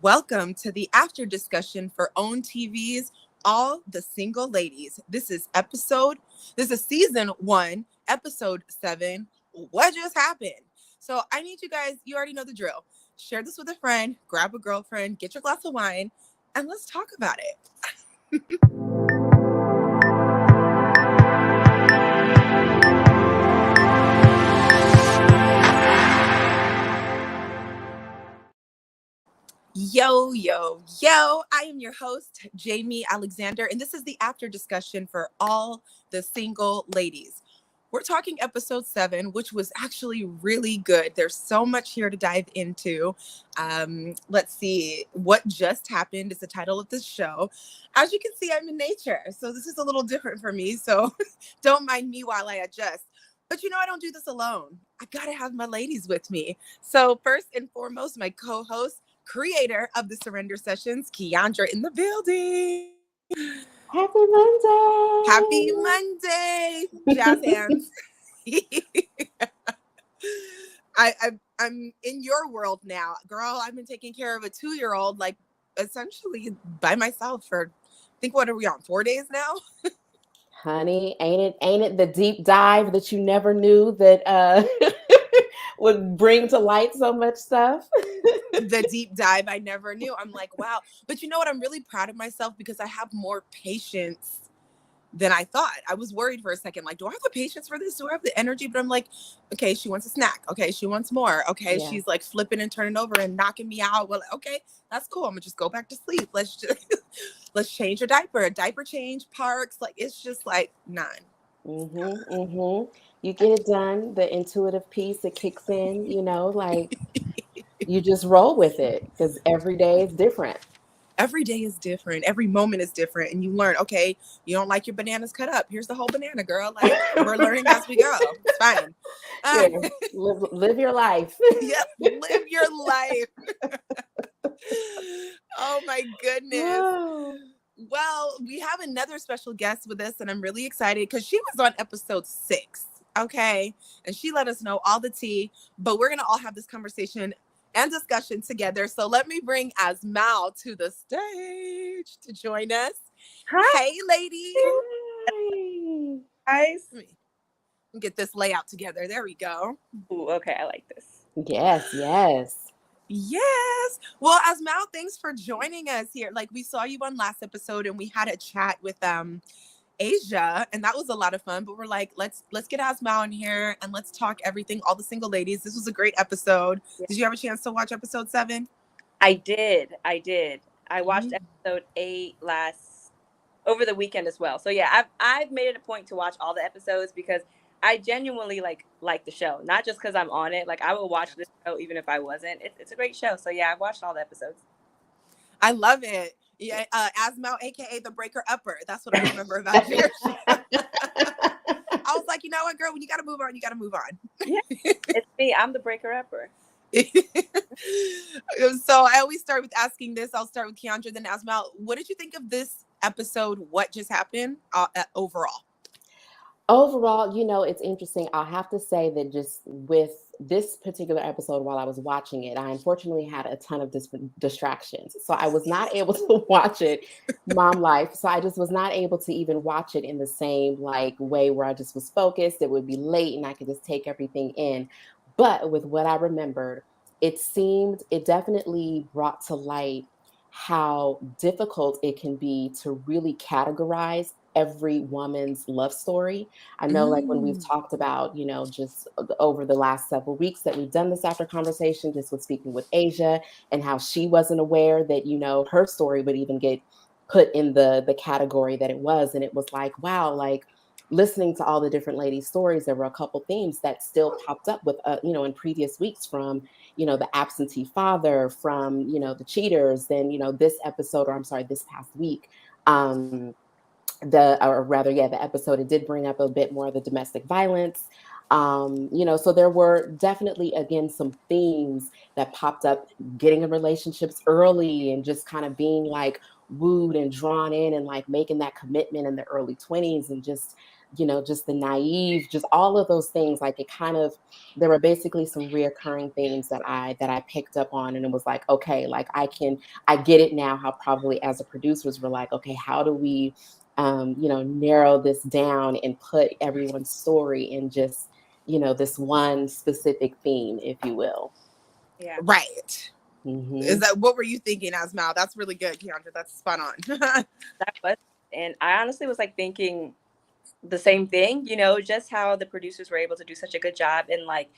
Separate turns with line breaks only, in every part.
Welcome to the after discussion for OWN TV's All the Single Ladies. This is season 1, episode 7. What just happened? So I need you guys, you already know the drill. Share this with a friend, grab a girlfriend, get your glass of wine, and let's talk about it. Yo, yo, yo. I am your host, Jamie Alexander, and this is the after discussion for All the Single Ladies. We're talking episode 7, which was actually really good. There's so much here to dive into. Let's see. What Just Happened is the title of this show. As you can see, I'm in nature, so this is a little different for me, so don't mind me while I adjust. But I don't do this alone. I gotta have my ladies with me. So first and foremost, my co-host, creator of the Surrender Sessions, Keandra in the building.
Happy Monday!
Happy Monday, jazz hands. I'm in your world now, girl. I've been taking care of a 2-year-old, like essentially by myself for, I think, what are we on, 4 days now?
Honey, ain't it the deep dive that you never knew that would bring to light so much stuff?
The deep dive I never knew. I'm like, wow. But you know what? I'm really proud of myself because I have more patience than I thought. I was worried for a second, like, do I have the patience for this? Do I have the energy? But I'm like, okay, she wants a snack. Okay, she wants more. Okay,
Yeah.
she's like flipping and turning over and knocking me out. Well, okay, that's cool. I'm gonna just go back to sleep. Let's change your diaper. A diaper change, parks. Like, it's just like none.
You get it done. The intuitive piece that kicks in. Like you just roll with it because every day is different.
Every day is different. Every moment is different. And you learn, okay, you don't like your bananas cut up. Here's the whole banana, girl. Like, we're learning as we go. It's fine.
Yeah. Live your life.
Yeah, live your life. Oh my goodness.
Whoa.
Well, we have another special guest with us, and I'm really excited because she was on episode 6. Okay. And she let us know all the tea, but we're gonna all have this conversation and discussion together. So let me bring Asmal to the stage to join us.
Hi.
Hey, ladies.
Hi. Guys.
Let me get this layout together. There we go.
Ooh, okay, I like this.
Yes.
Yes. Well, Asmal, thanks for joining us here. Like, we saw you on last episode and we had a chat with Asia, and that was a lot of fun. But we're like, let's get Asmal in here and let's talk everything, all the single ladies. This was a great episode. Yeah. Did you have a chance to watch episode 7?
I did. I watched episode 8 over the weekend as well. So yeah, I've made it a point to watch all the episodes because I genuinely like the show, not just because I'm on it. Like, I will watch this show even if I wasn't. It's a great show. So yeah, I've watched all the episodes.
I love it. Yeah, Asmal, aka the Breaker Upper. That's what I remember about you. I was like, you know what, girl? When you gotta move on, you gotta move on.
Yeah, it's me. I'm the Breaker Upper.
So I always start with asking this. I'll start with Keandra, then Asmal. What did you think of this episode? What just happened overall?
Overall, it's interesting. I'll have to say that just with this particular episode, while I was watching it, I unfortunately had a ton of distractions. So I was not able to watch it, mom life. So I just was not able to even watch it in the same way where I just was focused. It would be late and I could just take everything in. But with what I remembered, it definitely brought to light how difficult it can be to really categorize every woman's love story. I know, like, when we've talked about, just over the last several weeks that we've done this after conversation, just with speaking with Asia and how she wasn't aware that, her story would even get put in the category that it was. And it was like, wow, like listening to all the different ladies' stories, there were a couple themes that still popped up with, in previous weeks from, the absentee father, from, the cheaters, then, this episode, or I'm sorry, this past week, the episode, it did bring up a bit more of the domestic violence. So there were definitely, again, some themes that popped up, getting in relationships early and just kind of being like wooed and drawn in and like making that commitment in the early 20s, and just just the naive, just all of those things. Like it kind of, there were basically some reoccurring themes that I picked up on, and it was like, okay, like I get it now. How probably as a producers were like, okay, how do we, narrow this down and put everyone's story in just, this one specific theme, if you will.
Yeah.
Right.
Mm-hmm.
Is that what were you thinking, Asmal? That's really good, Keandra. That's spot on.
That was, and I honestly was like thinking the same thing, just how the producers were able to do such a good job in like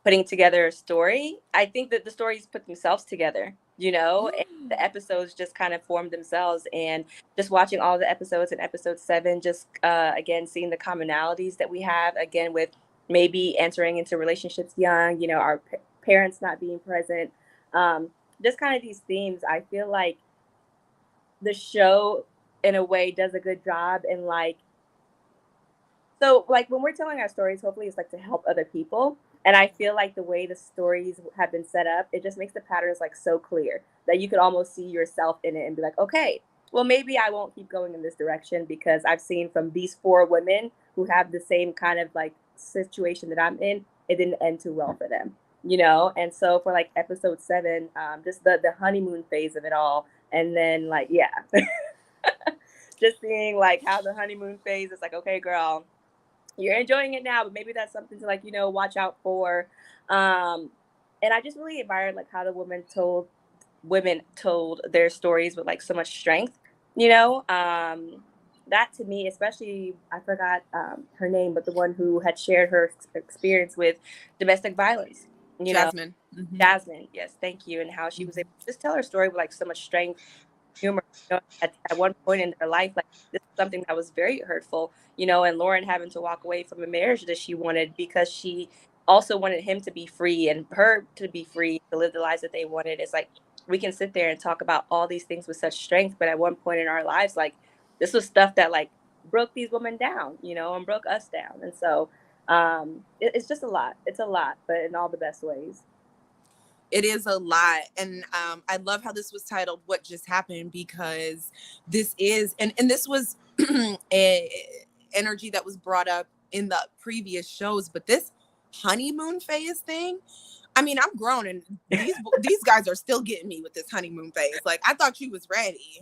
putting together a story. I think that the stories put themselves together, and the episodes just kind of formed themselves. And just watching all the episodes in episode 7, just again, seeing the commonalities that we have, again, with maybe entering into relationships young, our parents not being present. Just kind of these themes. I feel like the show, in a way, does a good job in like, so, like, when we're telling our stories, hopefully it's like to help other people. And I feel like the way the stories have been set up, it just makes the patterns like so clear that you could almost see yourself in it and be like, okay, well, maybe I won't keep going in this direction because I've seen from these 4 women who have the same kind of like situation that I'm in, it didn't end too well for them, And so for like episode 7, just the honeymoon phase of it all. And then, like, yeah, just seeing like how the honeymoon phase is like, okay, girl, you're enjoying it now, but maybe that's something to like, watch out for. And I just really admired like how the women told their stories with like so much strength, that to me, especially, I forgot her name, but the one who had shared her experience with domestic violence,
Jasmine. Mm-hmm.
Jasmine, yes, thank you. And how she was able to just tell her story with like so much strength, humor. At one point in their life, like this is something that was very hurtful, and Lauren having to walk away from a marriage that she wanted because she also wanted him to be free and her to be free to live the lives that they wanted. It's like we can sit there and talk about all these things with such strength, but at one point in our lives, like this was stuff that like broke these women down, and broke us down. And so it's just a lot. It's a lot, but in all the best ways.
It is a lot. And I love how this was titled What Just Happened, because this is, and this was a energy that was brought up in the previous shows, but this honeymoon phase thing, I mean, I'm grown and these guys are still getting me with this honeymoon phase. Like, I thought you was ready.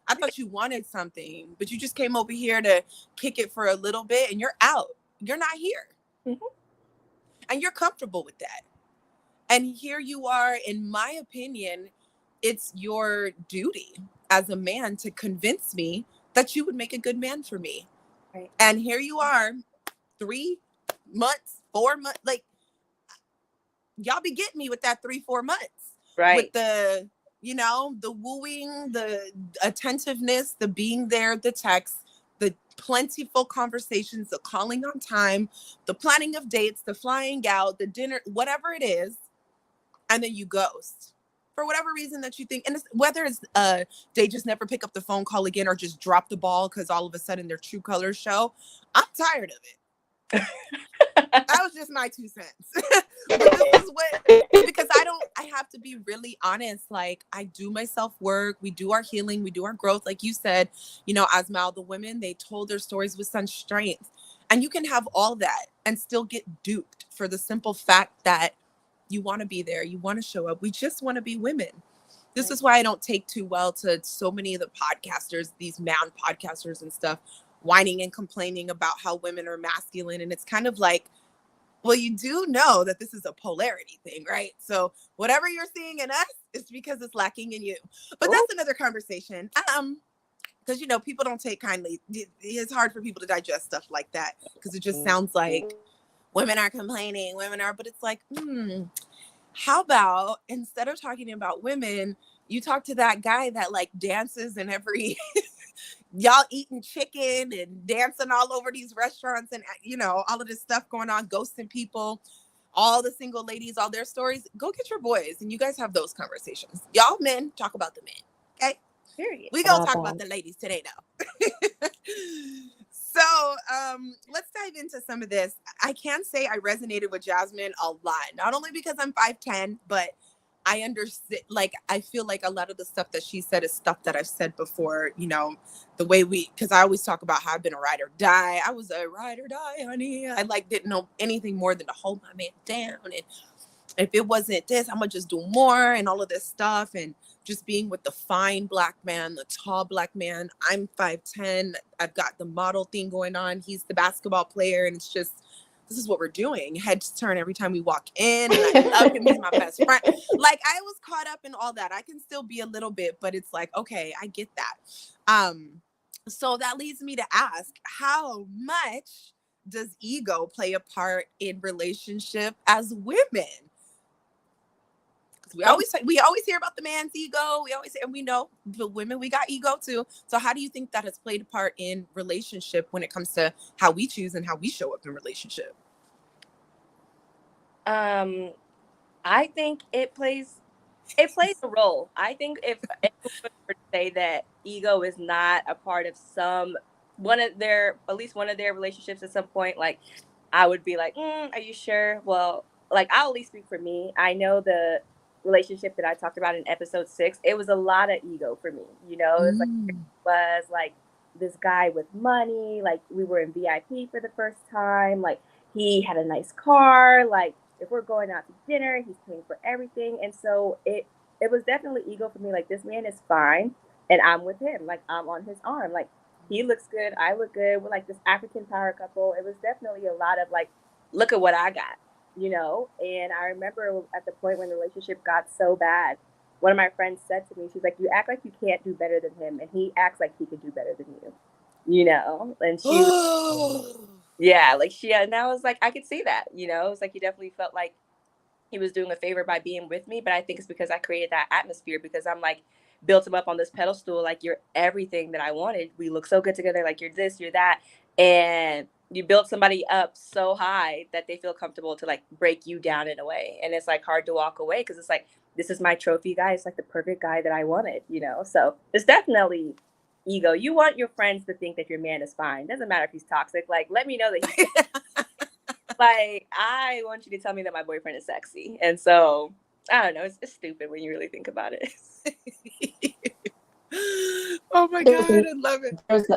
I thought you wanted something, but you just came over here to kick it for a little bit and you're out. You're not here.
Mm-hmm.
And you're comfortable with that. And here you are, in my opinion, it's your duty as a man to convince me that you would make a good man for me.
Right.
And here you are, 3 months, 4 months, like y'all be getting me with that 3-4 months.
Right.
With the, the wooing, the attentiveness, the being there, the text, the plentiful conversations, the calling on time, the planning of dates, the flying out, the dinner, whatever it is. And then you ghost for whatever reason that you think. And whether it's they just never pick up the phone call again or just drop the ball because all of a sudden their true colors show. I'm tired of it. That was just my 2 cents. But this is because I have to be really honest. Like, I do my self-work. We do our healing. We do our growth. Like you said, Asmal, the women, they told their stories with such strength. And you can have all that and still get duped for the simple fact that you want to be there. You want to show up. We just want to be women. This is why I don't take too well to so many of the podcasters, these man podcasters and stuff, whining and complaining about how women are masculine. And it's kind of like, well, you do know that this is a polarity thing, right? So whatever you're seeing in us is because it's lacking in you. But that's another conversation. Because, people don't take kindly. It's hard for people to digest stuff like that because it just sounds like women are complaining, but it's like, how about instead of talking about women, you talk to that guy that like dances in every, y'all eating chicken and dancing all over these restaurants and, all of this stuff going on, ghosting people, all the single ladies, all their stories. Go get your boys and you guys have those conversations. Y'all men, talk about the men. Okay.
Period.
We gonna talk about the ladies today though. So let's dive into some of this. I can say I resonated with Jasmine a lot, not only because I'm 5'10", but I understand, like, I feel like a lot of the stuff that she said is stuff that I've said before, you know, the way because I always talk about how I've been a ride or die. I was a ride or die, honey. I like didn't know anything more than to hold my man down. And if it wasn't this, I'm gonna just do more and all of this stuff. And just being with the fine Black man, the tall Black man. I'm 5'10". I've got the model thing going on. He's the basketball player. And it's just, this is what we're doing. Head to turn every time we walk in. And I love him. He's my best friend. Like, I was caught up in all that. I can still be a little bit, but it's like, okay, I get that. So that leads me to ask, how much does ego play a part in relationship as women? We always hear about the man's ego. And we know the women, we got ego too. So how do you think that has played a part in relationship when it comes to how we choose and how we show up in relationship?
I think it plays a role. I think if anyone were to say that ego is not a part of at least one of their relationships at some point, like, I would be like, are you sure? Well, like, I'll at least speak for me. I know the relationship that I talked about in episode 6, it was a lot of ego for me. You know, it's like, it was like this guy with money, like, we were in VIP for the first time, like, he had a nice car, like, if we're going out to dinner, he's paying for everything. And so it was definitely ego for me. Like, this man is fine and I'm with him. Like, I'm on his arm. Like, he looks good, I look good. We're like this African power couple. It was definitely a lot of like, look at what I got, you know? And I remember at the point when the relationship got so bad, one of my friends said to me, she's like, you act like you can't do better than him, and he acts like he could do better than you know? And she was, yeah, like, and I was like, I could see that, you know? It's like, he definitely felt like he was doing a favor by being with me, but I think it's because I created that atmosphere, because I'm like, built him up on this pedestal, like, you're everything that I wanted. We look so good together, like, you're this, you're that. And you build somebody up so high that they feel comfortable to like break you down in a way. And it's like hard to walk away, because it's like, this is my trophy guy. It's like the perfect guy that I wanted, you know? So it's definitely ego. You want your friends to think that your man is fine. Doesn't matter if he's toxic. Like, let me know that he's like, I want you to tell me that my boyfriend is sexy. And so, I don't know, it's stupid when you really think about it.
Oh my God, I love it.
There's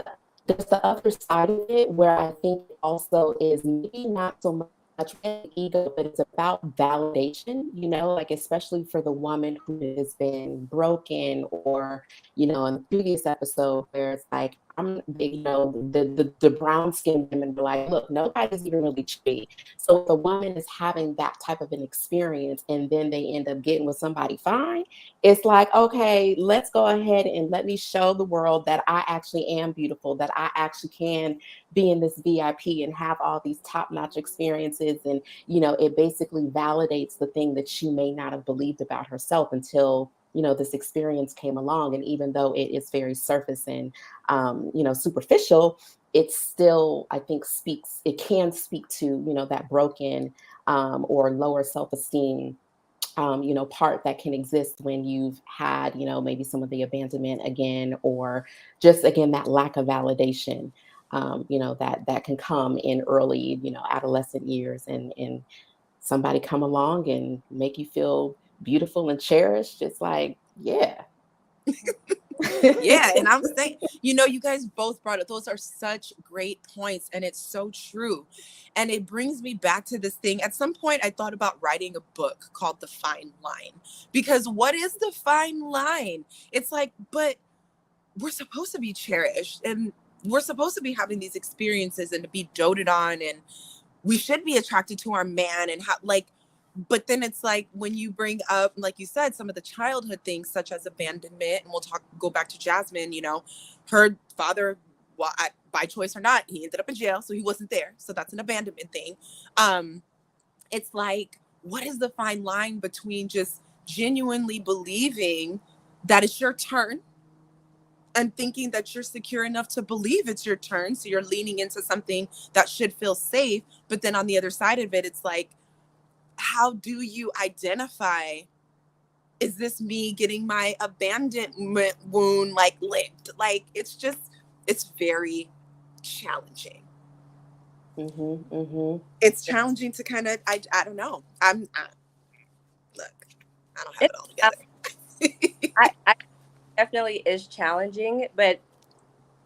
the other side of it, where I think also is maybe not so much ego, but it's about validation, you know, like, especially for the woman who has been broken, or, you know, in the previous episode where it's like, you know, the brown skinned women were like, look, nobody's even really cheating. So if a woman is having that type of an experience and then they end up getting with somebody fine, it's like, okay, let's go ahead and let me show the world that I actually am beautiful, that I actually can be in this VIP and have all these top-notch experiences. And, you know, it basically validates the thing that she may not have believed about herself until, you know, this experience came along. And even though it is very surface and, you know, superficial, it still, I think, it can speak to, you know, that broken or lower self-esteem, you know, part that can exist when you've had, you know, maybe some of the abandonment again, or just, again, that lack of validation, you know, that can come in early, you know, adolescent years, and somebody come along and make you feel beautiful and cherished. It's like, yeah.
Yeah, and I'm saying, you know, you guys both brought it. Those are such great points, and it's so true. And it brings me back to this thing. At some point, I thought about writing a book called The Fine Line, because what is the fine line? It's like, but we're supposed to be cherished, and we're supposed to be having these experiences and to be doted on, and we should be attracted to our man, and how, like, but then it's like, when you bring up, like you said, some of the childhood things such as abandonment, and go back to Jasmine, you know, her father, well, by choice or not, he ended up in jail, so he wasn't there, so that's an abandonment thing. It's like, what is the fine line between just genuinely believing that it's your turn and thinking that you're secure enough to believe it's your turn, so you're leaning into something that should feel safe, but then on the other side of it, it's like, how do you identify, is this me getting my abandonment wound like licked? Like, it's very challenging. It's challenging to kind of, I don't know. Look, I don't have it all together.
I definitely is challenging, but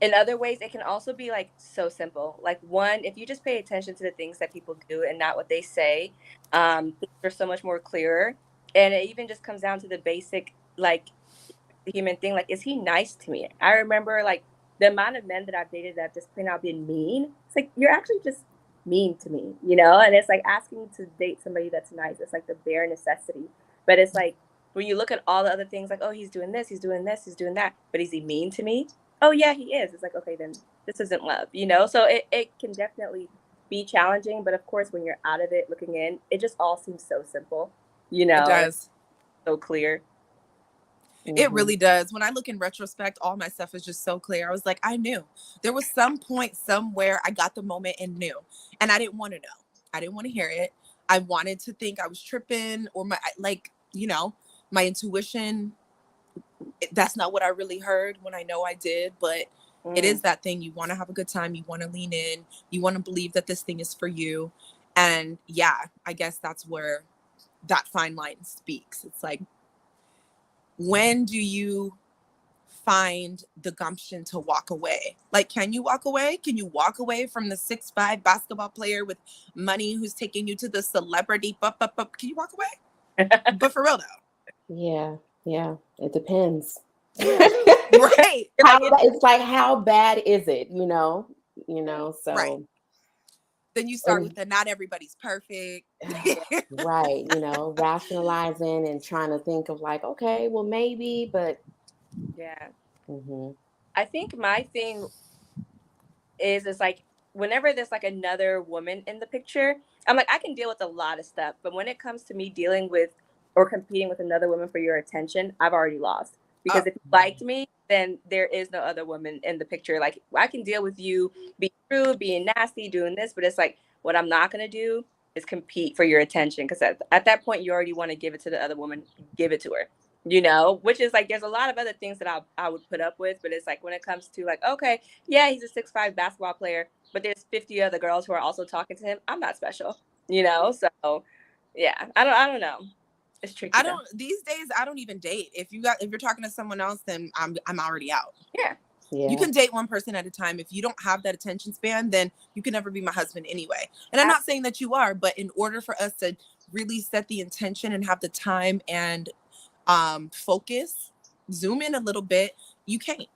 in other ways it can also be like so simple. Like, one, if you just pay attention to the things that people do and not what they say, things are so much more clearer. And it even just comes down to the basic, like, the human thing. Like, is he nice to me? I remember, like, the amount of men that I've dated that have just plain out been mean. It's like, you're actually just mean to me, you know? And it's like asking to date somebody that's nice. It's like the bare necessity. But it's like, when you look at all the other things, like, oh, he's doing this, he's doing this, he's doing that, but is he mean to me? Oh, yeah, he is. It's like, okay, then this isn't love, you know? So it can definitely be challenging. But of course, when you're out of it looking in, it just all seems so simple, you
It
know, and
does.
so clear.
It
Mhm.
really does. When I look in retrospect, all my stuff is just so clear. I was like, I knew. There was some point somewhere I got the moment and knew. And I didn't want to know. I didn't want to hear it. I wanted to think I was tripping or my, like, you know, my intuition. That's not what I really heard when I know I did. But it is
Mm.
that thing. You want to have a good time. You want to lean in. You want to believe that this thing is for you. And yeah, I guess that's where that fine line speaks. It's like, when do you find the gumption to walk away? Like, can you walk away? Can you walk away from the 6'5" basketball player with money who's taking you to the celebrity? Can you walk away? But for real though.
Yeah, it depends.
Right.
How
Like,
it's like, how bad is it?
Right.
So
Then you start with
and
the not everybody's perfect.
right, rationalizing and trying to think of like, okay, well maybe, but
yeah.
mhm.
I think my thing is like, whenever there's like another woman in the picture, I'm like, I can deal with a lot of stuff, but when it comes to me dealing with or competing with another woman for your attention, I've already lost.
Oh,
Because if you liked me, then there is no other woman in the picture. Like, I can deal with you being rude, being nasty, doing this, but it's like, what I'm not gonna do is compete for your attention, because at that point you already want to give it to the other woman, give it to her, you know. Which is like, there's a lot of other things that I would put up with, but it's like, when it comes to like, okay, yeah, he's a 6'5" basketball player, but there's 50 other girls who are also talking to him. I'm not special, you know? So yeah, I don't know. It's tricky
I
though.
don't, these days I don't even date. If you're talking to someone else, then I'm already out.
Yeah.
You
Yeah.
can date one person at a time. If you don't have that attention span, then you can never be my husband anyway. And I'm
I,
not saying that you are, but in order for us to really set the intention and have the time and focus, zoom in a little bit, you can't.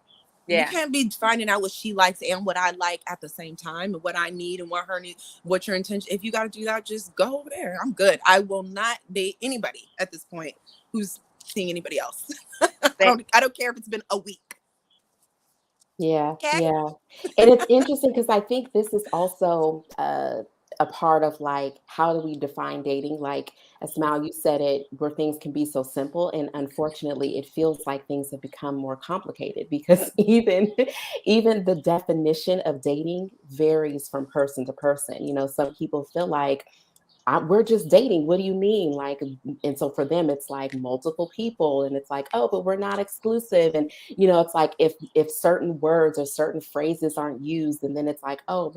You
yeah.
can't be finding out what she likes and what I like at the same time, and what I need and what her needs, what your intention. If you got to do that, just go over there. I'm good. I will not date anybody at this point who's seeing anybody else. I don't care if it's been a week.
Yeah,
Okay.
yeah. And it's interesting because I think this is also a part of like, how do we define dating? Like, Asmal, you said it, where things can be so simple. And unfortunately, it feels like things have become more complicated because even the definition of dating varies from person to person. Some people feel like, we're just dating. What do you mean? Like, and so for them, it's like multiple people, and it's like, oh, but we're not exclusive. And it's like, if certain words or certain phrases aren't used, and then it's like, oh,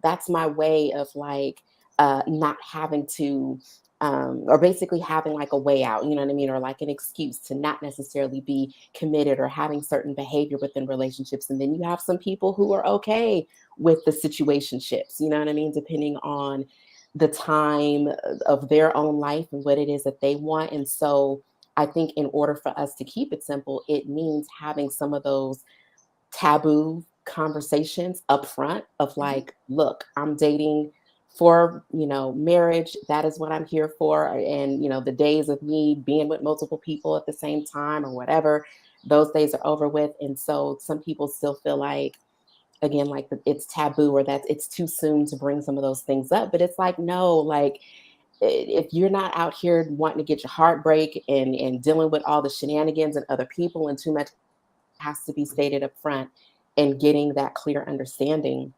that's my way of like not having to. Or basically having like a way out, you know what I mean? Or like an excuse to not necessarily be committed or having certain behavior within relationships. And then you have some people who are okay with the situationships, you know what I mean? Depending on the time of their own life and what it is that they want. And so I think in order for us to keep it simple, it means having some of those taboo conversations up front of
Mm-hmm.
like, look, I'm dating for, marriage. That is what I'm here for. And, the days of me being with multiple people at the same time or whatever, those days are over with. And so some people still feel like, again, like it's taboo, or that it's too soon to bring some of those things up. But it's like, no, like, if you're not out here wanting to get your heart break and dealing with all the shenanigans and other people, and too much has to be stated up front, and getting that clear understanding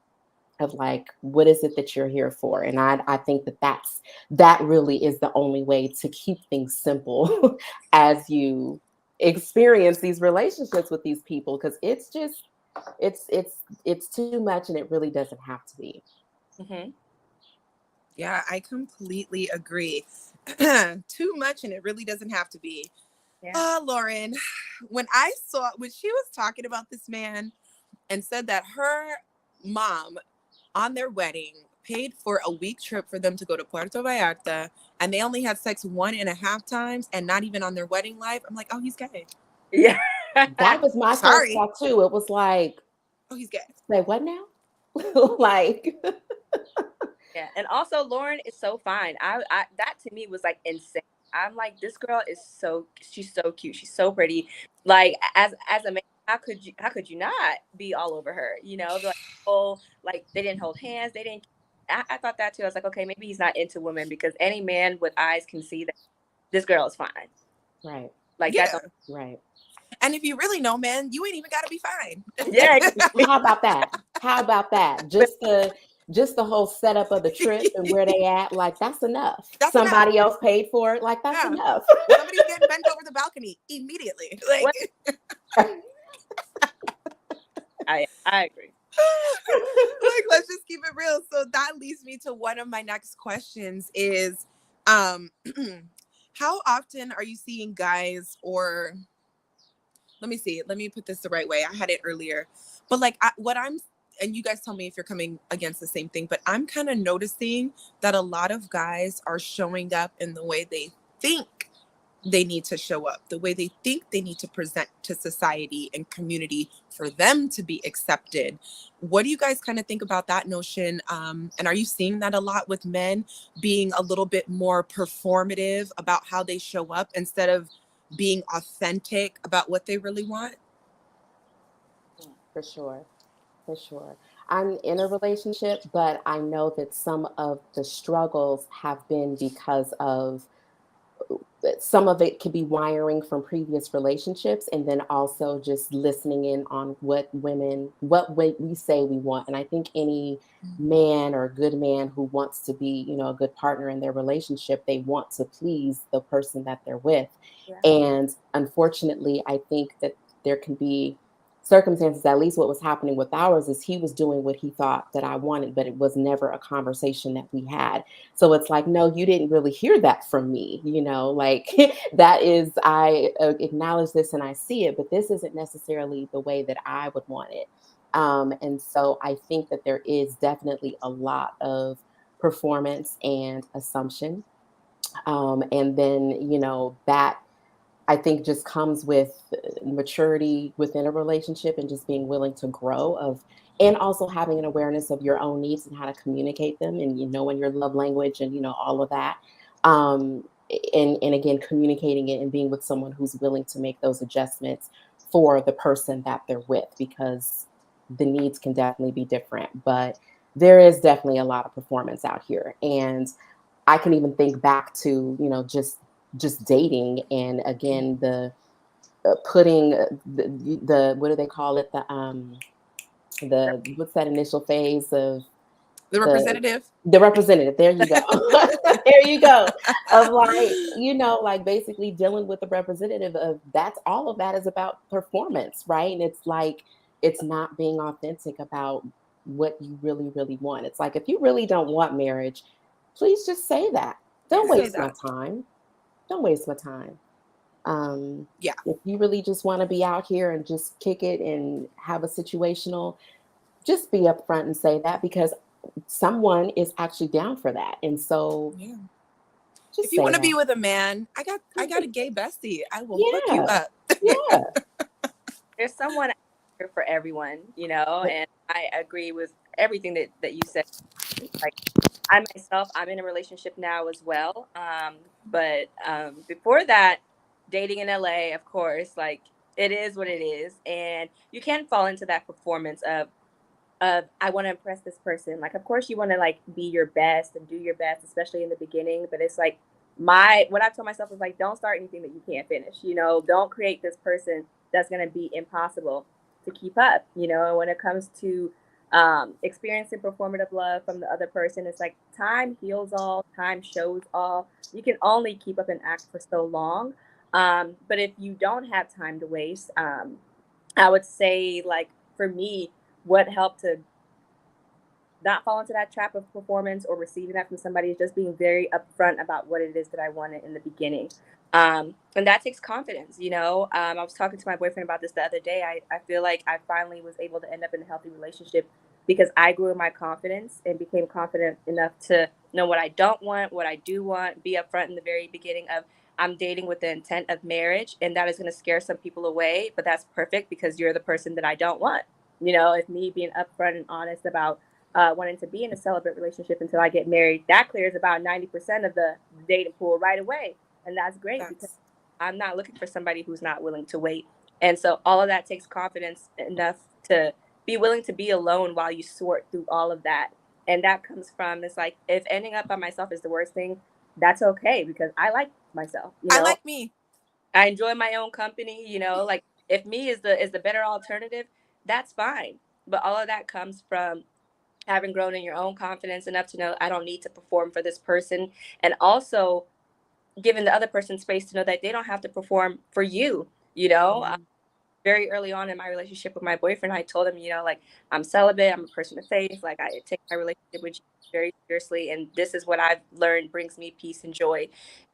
of like, what is it that you're here for? And I think that really is the only way to keep things simple as you experience these relationships with these people, because it's just it's too much, and it really doesn't have to be.
Mm-hmm.
Yeah, I completely agree. too much, and it really doesn't have to be.
Yeah.
Lauren, when she was talking about this man and said that her mom on their wedding paid for a week trip for them to go to Puerto Vallarta, and they only had sex 1.5 times and not even on their wedding life, I'm like, oh, he's gay.
Yeah.
That was my first
Sorry.
thought too. It was like,
Oh, he's gay.
say what now? Like,
Yeah, and also Lauren is so fine. I that to me was like insane. I'm like, this girl is she's so cute. She's so pretty. Like as a man, how could you not be all over her? You know, like oh, like they didn't hold hands. They didn't. I thought that too. I was like, okay, maybe he's not into women because any man with eyes can see that this girl is fine.
right,
Like that
Yeah.
don't.
right.
And if you really know, man, you ain't even got to be fine.
Yeah, exactly.
How about that? How about that? Just the whole setup of the trip and where they at, like that's enough.
That's enough.
Somebody else paid for it, like that's
Yeah.
enough.
Somebody's getting bent over the balcony immediately. Like,
What I agree.
like, let's just keep it real. So that leads me to one of my next questions is, um, how often are you seeing guys, or let me see, let me put this the right way. I had it earlier, but like and you guys tell me if you're coming against the same thing, but I'm kind of noticing that a lot of guys are showing up in the way they think they need to show up, the way they think they need to present to society and community for them to be accepted. What do you guys kind of think about that notion? And are you seeing that a lot with men being a little bit more performative about how they show up instead of being authentic about what they really want?
For sure. For sure. I'm in a relationship, but I know that some of the struggles have been because of some of it could be wiring from previous relationships, and then also just listening in on what we say we want. And I think any man or good man who wants to be, a good partner in their relationship, they want to please the person that they're with.
Yeah.
And unfortunately, I think that there can be circumstances, at least what was happening with ours is he was doing what he thought that I wanted, but it was never a conversation that we had. So it's like, no, you didn't really hear that from me, like that is, I acknowledge this and I see it, but this isn't necessarily the way that I would want it. And so I think that there is definitely a lot of performance and assumption. And then, that I think just comes with maturity within a relationship and just being willing to grow and also having an awareness of your own needs and how to communicate them and knowing your love language and all of that. Um, and again, communicating it and being with someone who's willing to make those adjustments for the person that they're with, because the needs can definitely be different. But there is definitely a lot of performance out here. And I can even think back to, just dating, and again putting the what do they call it, the what's that initial phase of
The
the
representative.
the representative, there you go. There you go, of like, like basically dealing with the representative of, that's all of that is about performance, right? And it's like, it's not being authentic about what you really really want. It's like, if you really don't want marriage, please just say that. Don't
Yeah.
Say
waste my
that.
time. Don't waste my time. um,
Yeah.
if you really just want to be out here and just kick it and have a situational, just be upfront and say that, because someone is actually down for that. And so
Yeah. If
just
you
say
want to be
that.
with a man, I got a gay bestie. I will hook you
Yeah.
up.
Yeah.
There's someone out here for everyone, and I agree with everything that you said. Like I myself, I'm in a relationship now as well. But before that, dating in LA, of course, like it is what it is, and you can fall into that performance of I want to impress this person. Like, of course, you want to like be your best and do your best, especially in the beginning. But it's like what I told myself is like, don't start anything that you can't finish. Don't create this person that's gonna be impossible to keep up. And when it comes to experiencing performative love from the other person, it's like time heals all, time shows all. You can only keep up an act for so long. But if you don't have time to waste, I would say like for me what helped to not fall into that trap of performance or receiving that from somebody. Is just being very upfront about what it is that I wanted in the beginning. And that takes confidence, you know. I was talking to my boyfriend about this the other day. I feel like I finally was able to end up in a healthy relationship because I grew in my confidence and became confident enough to know what I don't want, what I do want, be upfront in the very beginning of I'm dating with the intent of marriage, and that is going to scare some people away, but that's perfect because you're the person that I don't want. You know, if me being upfront and honest about wanting to be in a celibate relationship until I get married, that clears about 90% of the dating pool right away. And that's great because
That's
I'm not looking for somebody who's not willing to wait. And so all of that takes confidence enough to be willing to be alone while you sort through all of that. And that comes from, it's like, if ending up by myself is the worst thing, that's okay because I like myself, you
I
know.
like me.
I enjoy my own company, you know, like if me is the better alternative, that's fine. But all of that comes from having grown in your own confidence enough to know I don't need to perform for this person, and also giving the other person space to know that they don't have to perform for you, you know.
Mhm.
Very early on in my relationship with my boyfriend, I told him, you know, like I'm celibate, I'm a person of faith, like I take my relationship with you very seriously, and this is what I've learned brings me peace and joy.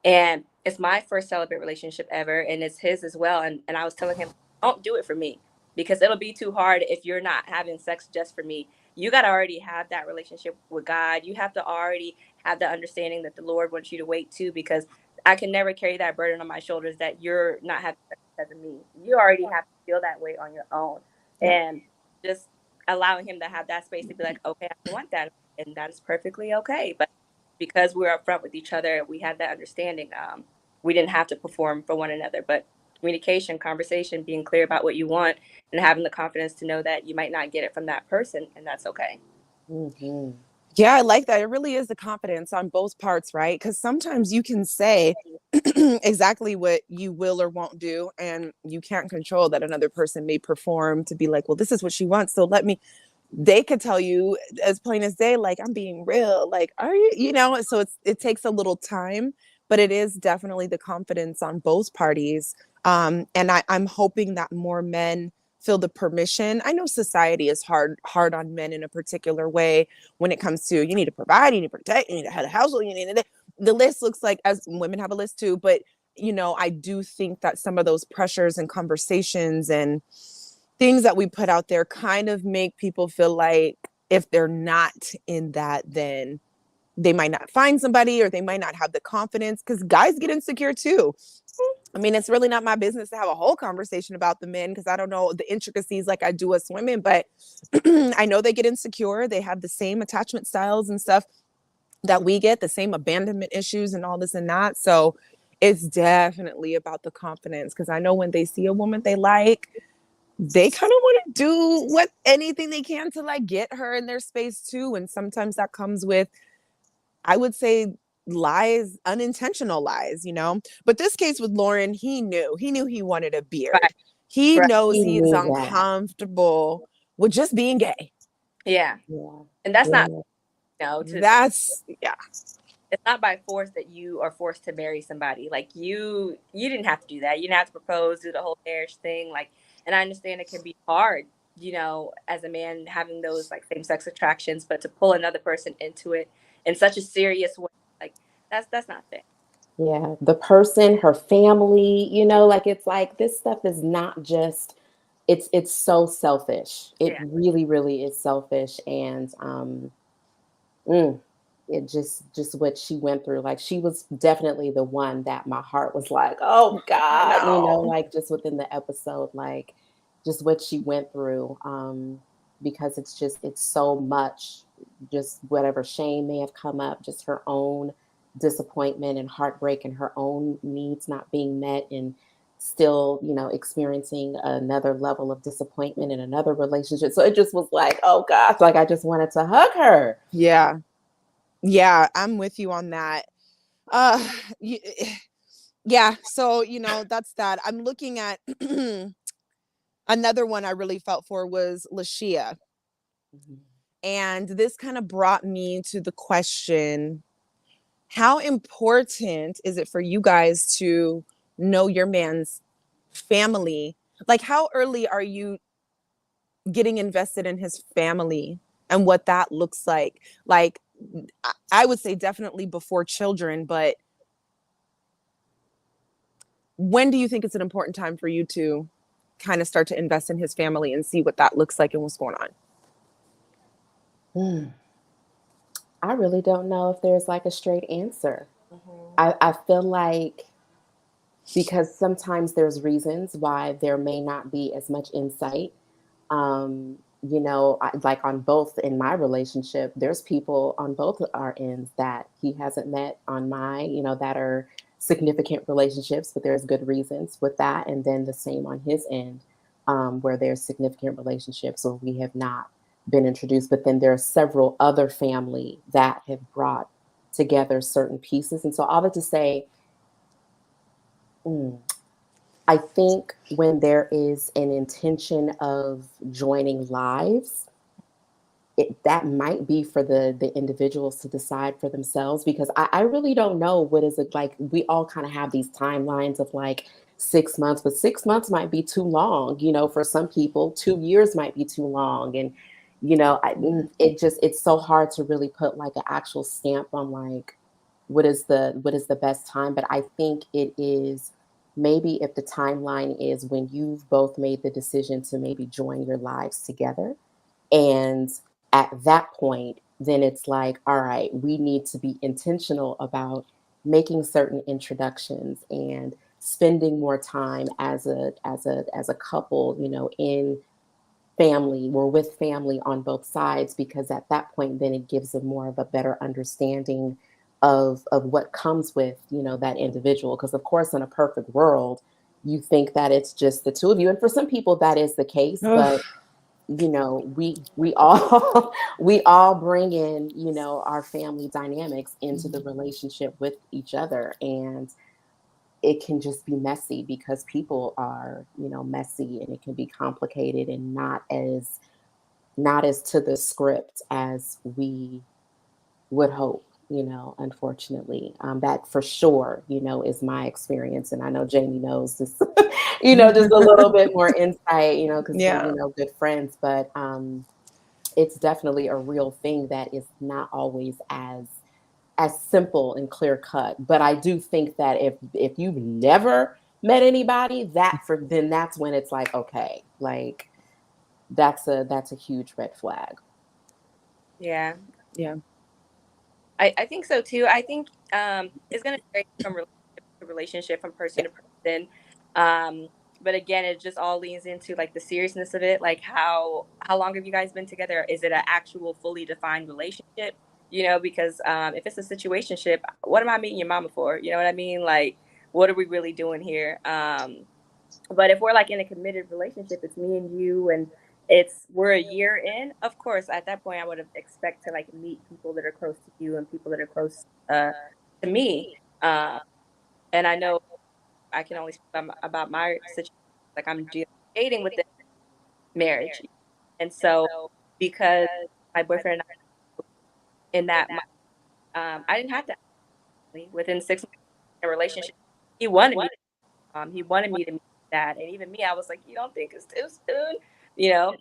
And it's my first celibate relationship ever, and it's his as well. And I was telling him, don't do it for me because it'll be too hard if you're not having sex just for me. You got to already have that relationship with God. You have to already have the understanding that the Lord wants you to wait too, because I can never carry that burden on my shoulders that you're not having sex because of me. You already have to feel that way on your own.
Yep.
And just allowing him to have that space to be like, okay, I want that. And that is perfectly okay. But because we're upfront with each other, we had that understanding. We didn't have to perform for one another, but communication, conversation, being clear about what you want, and having the confidence to know that you might not get it from that person, and that's okay.
Mhm.
Yeah, I like that. It really is the confidence on both parts, right? Because sometimes you can say exactly what you will or won't do, and you can't control that another person may perform to be like, well, this is what she wants. So let me, they could tell you as plain as day, like, I'm being real. Like, are you, you know? So it takes a little time, but it is definitely the confidence on both parties. And I'm hoping that more men feel the permission. I know society is hard on men in a particular way when it comes to you need to provide, you need to protect, you need to have a household, you need to, the list looks like, as women have a list too, but you know, I do think that some of those pressures and conversations and things that we put out there kind of make people feel like if they're not in that, then they might not find somebody or they might not have the confidence, because guys get insecure too. I mean, it's really not my business to have a whole conversation about the men because I don't know the intricacies like I do us women, but I know they get insecure. They have the same attachment styles and stuff that we get, the same abandonment issues and all this and that. So it's definitely about the confidence, because I know when they see a woman they like, they kind of want to do what anything they can to like get her in their space too. And sometimes that comes with, I would say, lies, unintentional lies, you know. But this case with Lauren, he knew he wanted a
Right.
beard. He
Right.
knows
He
he's
knew that.
uncomfortable with just being gay.
Yeah.
Yeah.
And that's not,
Yeah.
you know, to
That's, yeah.
it's not by force that you are forced to marry somebody. Like you didn't have to do that. You didn't have to propose, do the whole marriage thing. Like, and I understand it can be hard, you know, as a man having those like same sex attractions, but to pull another person into it in such a serious way, like that's not fair.
Yeah. The person, her family, like it's like this stuff is not just it's so selfish. It
Yeah.
really, really is selfish. And mm, it just what she went through. Like she was definitely the one that my heart was like, oh
I
God,
know.
like just within the episode, like just what she went through. Because it's so much, just whatever shame may have come up, just her own disappointment and heartbreak and her own needs not being met, and still, experiencing another level of disappointment in another relationship. So it just was like, oh gosh, like I just wanted to hug her.
Yeah. Yeah, I'm with you on that. Uh, y- yeah. So, that's that. I'm looking at another one I really felt for was Lashia.
Mhm.
And this kind of brought me to the question, how important is it for you guys to know your man's family? Like, how early are you getting invested in his family? and what that looks like. Like, I would say definitely before children, but when do you think it's an important time for you to kind of start to invest in his family and see what that looks like and what's going on?
I really don't know if there's like a straight answer.
Mm-hmm.
I feel like because sometimes there's reasons why there may not be as much insight. Like on both in my relationship, there's people on both our ends that he hasn't met on my, that are significant relationships, but there's good reasons with that. And then the same on his end, where there's significant relationships where we have not been introduced. But then there are several other family that have brought together certain pieces. And so all that to say, mm, I think when there is an intention of joining lives, that might be for the individuals to decide for themselves, because I really don't know what is it like. We all kind of have these timelines of like 6 months, but 6 months might be too long, for some people. 2 years might be too long. And it's so hard to really put like an actual stamp on like what is the best time. But I think it is maybe if the timeline is when you've both made the decision to maybe join your lives together, and at that point, then it's like, all right, we need to be intentional about making certain introductions and spending more time as a couple, in family or with family on both sides, because at that point then it gives them more of a better understanding of what comes with, that individual. Because of course in a perfect world you think that it's just the two of you, and for some people that is the case.
Ugh.
But we all we all bring in, our family dynamics into the relationship with each other, and it can just be messy because people are, messy, and it can be complicated and not as to the script as we would hope, unfortunately. That for sure, is my experience. And I know Jamie knows this, just a little bit more insight, because we're,
Yeah.
good friends. But it's definitely a real thing that is not always as simple and clear cut. But I do think that if you've never met anybody, then that's when it's like, okay, like that's a huge red flag.
Yeah.
Yeah.
I think so too. I think it's gonna vary from relationship to relationship, from person to person. But again, it just all leans into like the seriousness of it. Like how long have you guys been together? Is it an actual fully defined relationship? Because if it's a situationship, what am I meeting your mama for? You know what I mean? Like, what are we really doing here? But if we're like in a committed relationship, it's me and you, and we're a year in. Of course, at that point, I would have expect to like meet people that are close to you and people that are close to me. Uh, and I know I can only speak about my situation. Like I'm dating within marriage, and so because my boyfriend and I in that, I didn't have to within 6 months in a relationship. He wanted me. He wanted me to meet that, and even me, I was like, "You don't think it's too soon?"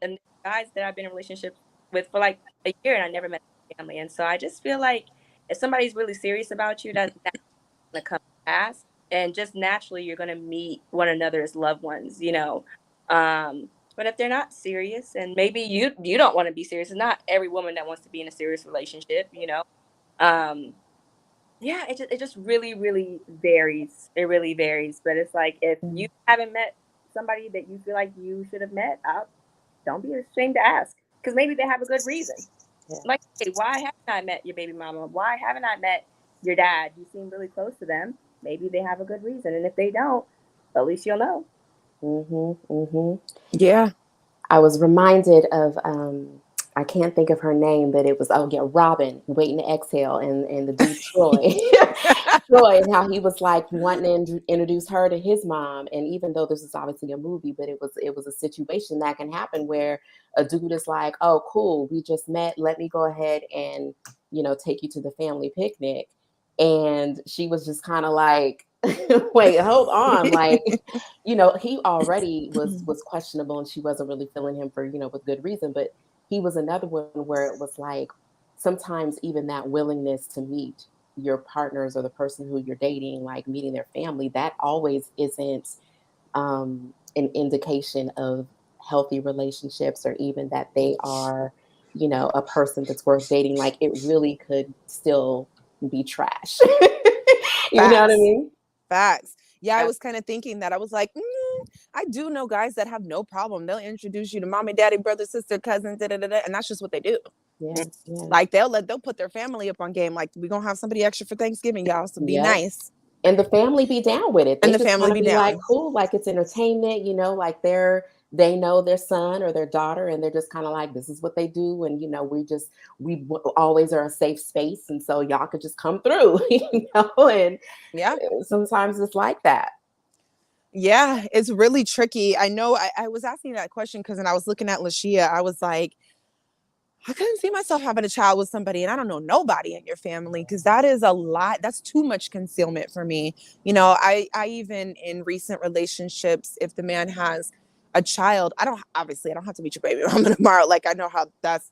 And guys that I've been in relationships with for like a year, and I never met their family, and so I just feel like if somebody's really serious about you, that's gonna come fast, and just naturally, you're gonna meet one another as loved ones. But if they're not serious, and maybe you don't want to be serious, it's not every woman that wants to be in a serious relationship. Um, yeah, it just really, really varies. It really varies. But it's like if you haven't met somebody that you feel like you should have met, don't be ashamed to ask, because maybe they have a good reason.
Yeah.
Like, hey, why haven't I met your baby mama? Why haven't I met your dad? You seem really close to them. Maybe they have a good reason, and if they don't, at least you'll know.
Mm-hmm. Mm-hmm.
Yeah.
I was reminded of I can't think of her name, but it was, oh yeah, Robin, Waiting to Exhale, and the dude Troy. Troy, and how he was like wanting to introduce her to his mom. And even though this is obviously a movie, but it was a situation that can happen where a dude is like, oh cool, we just met, let me go ahead and take you to the family picnic. And she was just kind of like, wait, hold on, like, he already was questionable, and she wasn't really feeling him for, with good reason. But he was another one where it was like sometimes even that willingness to meet your partners or the person who you're dating, like meeting their family, that always isn't an indication of healthy relationships or even that they are, a person that's worth dating. Like it really could still be trash. You know what I
Facts.
mean?
Facts. Yeah, I
Yeah.
was kind of thinking that. I was like, I do know guys that have no problem. They'll introduce you to mommy, daddy, brother, sister, cousin, da, da, da, da, and that's just what they do.
Yeah, yeah.
Like they'll put their family up on game. Like we gonna have somebody extra for Thanksgiving, y'all. So be
Yep.
nice,
And the family be down with it.
and
They
the
just
family
want to
be
be like,
down.
cool, like it's entertainment, like they know their son or their daughter, and they're just kind of like, this is what they do, and always are a safe space, and so y'all could just come through, and
Yeah,
sometimes it's like that.
yeah, it's really tricky. I know. I was asking that question because when I was looking at Lashia, I was like, I couldn't see myself having a child with somebody, and I don't know nobody in your family because that is a lot. That's too much concealment for me. I even in recent relationships, if the man has a child, I don't have to meet your baby mama tomorrow. Like I know how that's.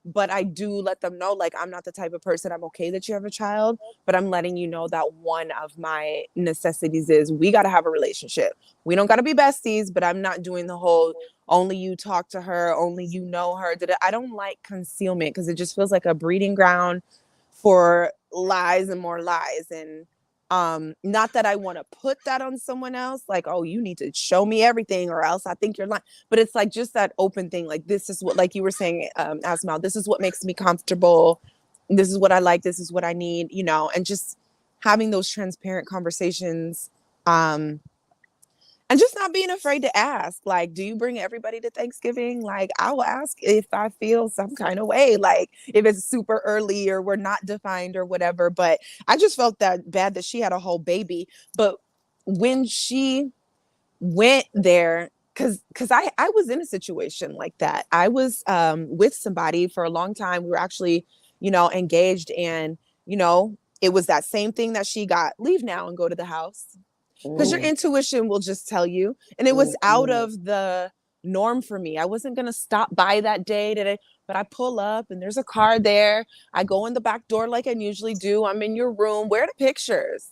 But I do let them know, like, I'm not the type of person. I'm okay that you have a child, but I'm letting you know that one of my necessities is we got to have a relationship. We don't got to be besties, but I'm not doing the whole only you talk to her, only you know her. I don't like concealment because it just feels like a breeding ground for lies and more lies. And not that I want to put that on someone else, like, oh, you need to show me everything or else I think you're lying. But it's like just that open thing, like this is what, like you were saying, Asma, this is what makes me comfortable. This is what I like, this is what I need, and just having those transparent conversations. And just not being afraid to ask, like, do you bring everybody to Thanksgiving? Like, I will ask if I feel some kind of way, like if it's super early or we're not defined or whatever. But I just felt that bad that she had a whole baby. But when she went there, because I was in a situation like that. I was with somebody for a long time. We were actually, engaged, and it was that same thing that she got, leave now and go to the house, because your
Mm,
intuition will just tell you. And it was
mm,
out
mm,
of the norm for me. I wasn't going to stop by that day today, but I pull up and there's a car there. I go in the back door like I usually do. I'm in your room. Where are the pictures?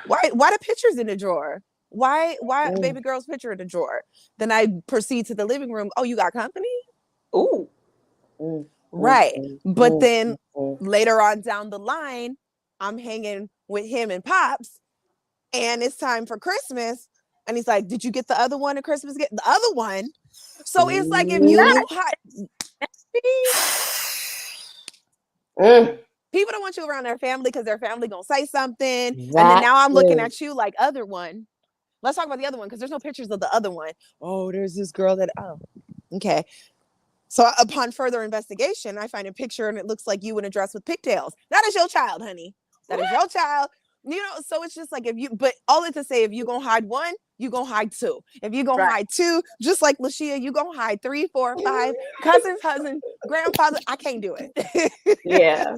Why the pictures in the drawer? Why
mm,
baby girl's picture in the drawer? Then I proceed to the living room. Oh, you got company?
Ooh.
mm, mm,
Right.
mm,
But
mm,
then
mm,
later on down the line, I'm hanging with him and Pops, and it's time for Christmas. And he's like, did you get the other one at Christmas? Get the other one. So it's like if you
mm,
go hide,
mm.
people don't want you around their family because their family gonna say something. And then
That
now I'm looking
too.
at you like other one. Let's talk about the other one because there's no pictures of the other one. Oh, there's this girl that okay. So upon further investigation, I find a picture and it looks like you in a dress with pigtails. That is your child, honey. That is your child. So it's just like but all it to say, if you gonna hide one, you gonna hide two. If you gonna
Right.
hide two, just like Lashia, you gonna hide 3, 4, 5 cousins, husband, grandfather. I can't do it.
Yeah.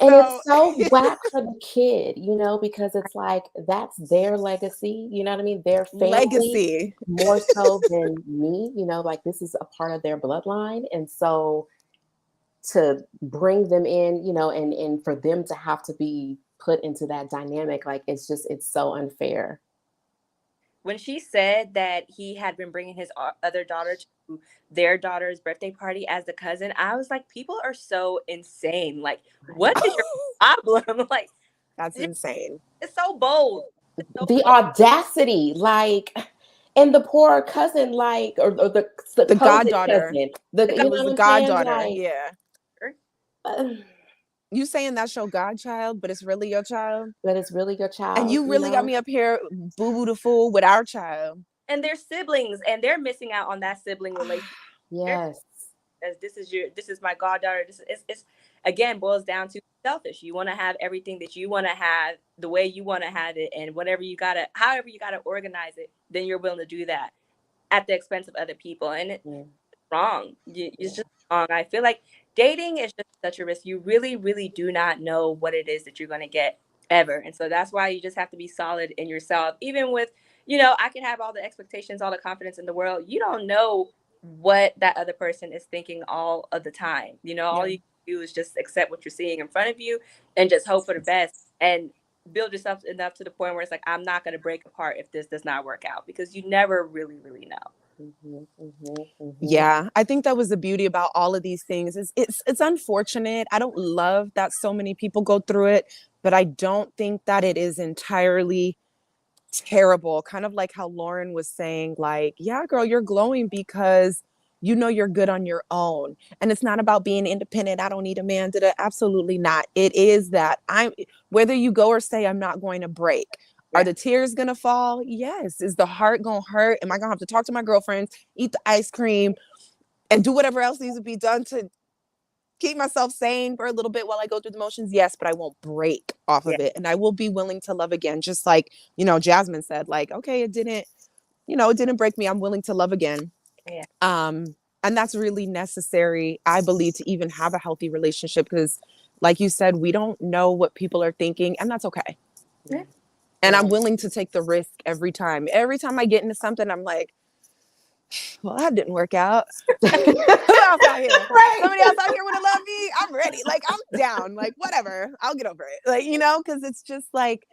And
So
it's so whack for the kid, because it's like that's their legacy, you know what I mean? Their family
legacy.
more so than me, like this is a part of their bloodline. And so to bring them in, and for them to have to be put into that dynamic, like it's so unfair.
When she said that he had been bringing his other daughter to their daughter's birthday party as the cousin, I was like, people are so insane. Like, what is your problem? Like,
That's insane.
it's so bold. It's so
The
bold.
audacity, like, and the poor cousin, like, or the
The
supposed
goddaughter.
cousin,
It was the
what I'm saying?
goddaughter.
Like,
Yeah.
uh,
You saying that's your godchild, but it's really your child?
but it's really your
And
child,
you really got me up here boo boo the fool with our child.
And they're siblings, and they're missing out on that sibling relationship.
Yes.
As this is my goddaughter. It's again boils down to selfish. You want to have everything that you want to have the way you want to have it, and however you gotta organize it, then you're willing to do that at the expense of other people, and it's
Yeah.
wrong. It's just wrong. I feel like dating is just such a risk. You really, really do not know what it is that you're going to get ever, and so that's why you just have to be solid in yourself. Even with, I can have all the expectations, all the confidence in the world. You don't know what that other person is thinking all of the time. You know, all
Yeah.
you do is just accept what you're seeing in front of you and just hope for the best and build yourself enough to the point where it's like, I'm not going to break apart if this does not work out, because you never really, really know.
Yeah, I think that was the beauty about all of these things. It's unfortunate. I don't love that so many people go through it, but I don't think that it is entirely terrible. Kind of like how Lauren was saying, like, yeah, girl, you're glowing because you know you're good on your own. And it's not about being independent. I don't need a man. Absolutely not. It is that I'm, whether you go or say, I'm not going to break. Are
Yeah.
the tears gonna fall? Yes. Is the heart gonna hurt? Am I gonna have to talk to my girlfriends, eat the ice cream, and do whatever else needs to be done to keep myself sane for a little bit while I go through the motions? Yes, but I won't break off
Yeah.
of it. And I will be willing to love again. Just like, Jasmine said, like, okay, it didn't break me. I'm willing to love again.
Yeah.
And that's really necessary, I believe, to even have a healthy relationship, because like you said, we don't know what people are thinking, and that's okay.
Yeah.
And I'm willing to take the risk every time. Every time I get into something, I'm like, well, that didn't work out. Who else out here?
Right.
Somebody else out here would have loved me. I'm ready. Like, I'm down. Like, whatever. I'll get over it. Like, because it's just like,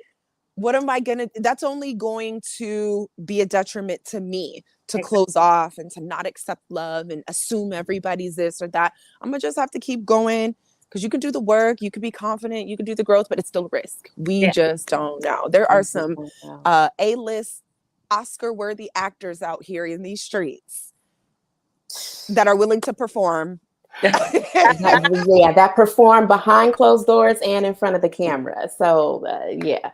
what am I gonna, that's only going to be a detriment to me, to
Exactly.
close off and to not accept love and assume everybody's this or that. I'm gonna just have to keep going, because you can do the work, you can be confident, you can do the growth, but it's still a risk. We
Yeah.
just don't know. There are some A-list Oscar worthy actors out here in these streets that are willing to perform.
That perform behind closed doors and in front of the camera. So yeah.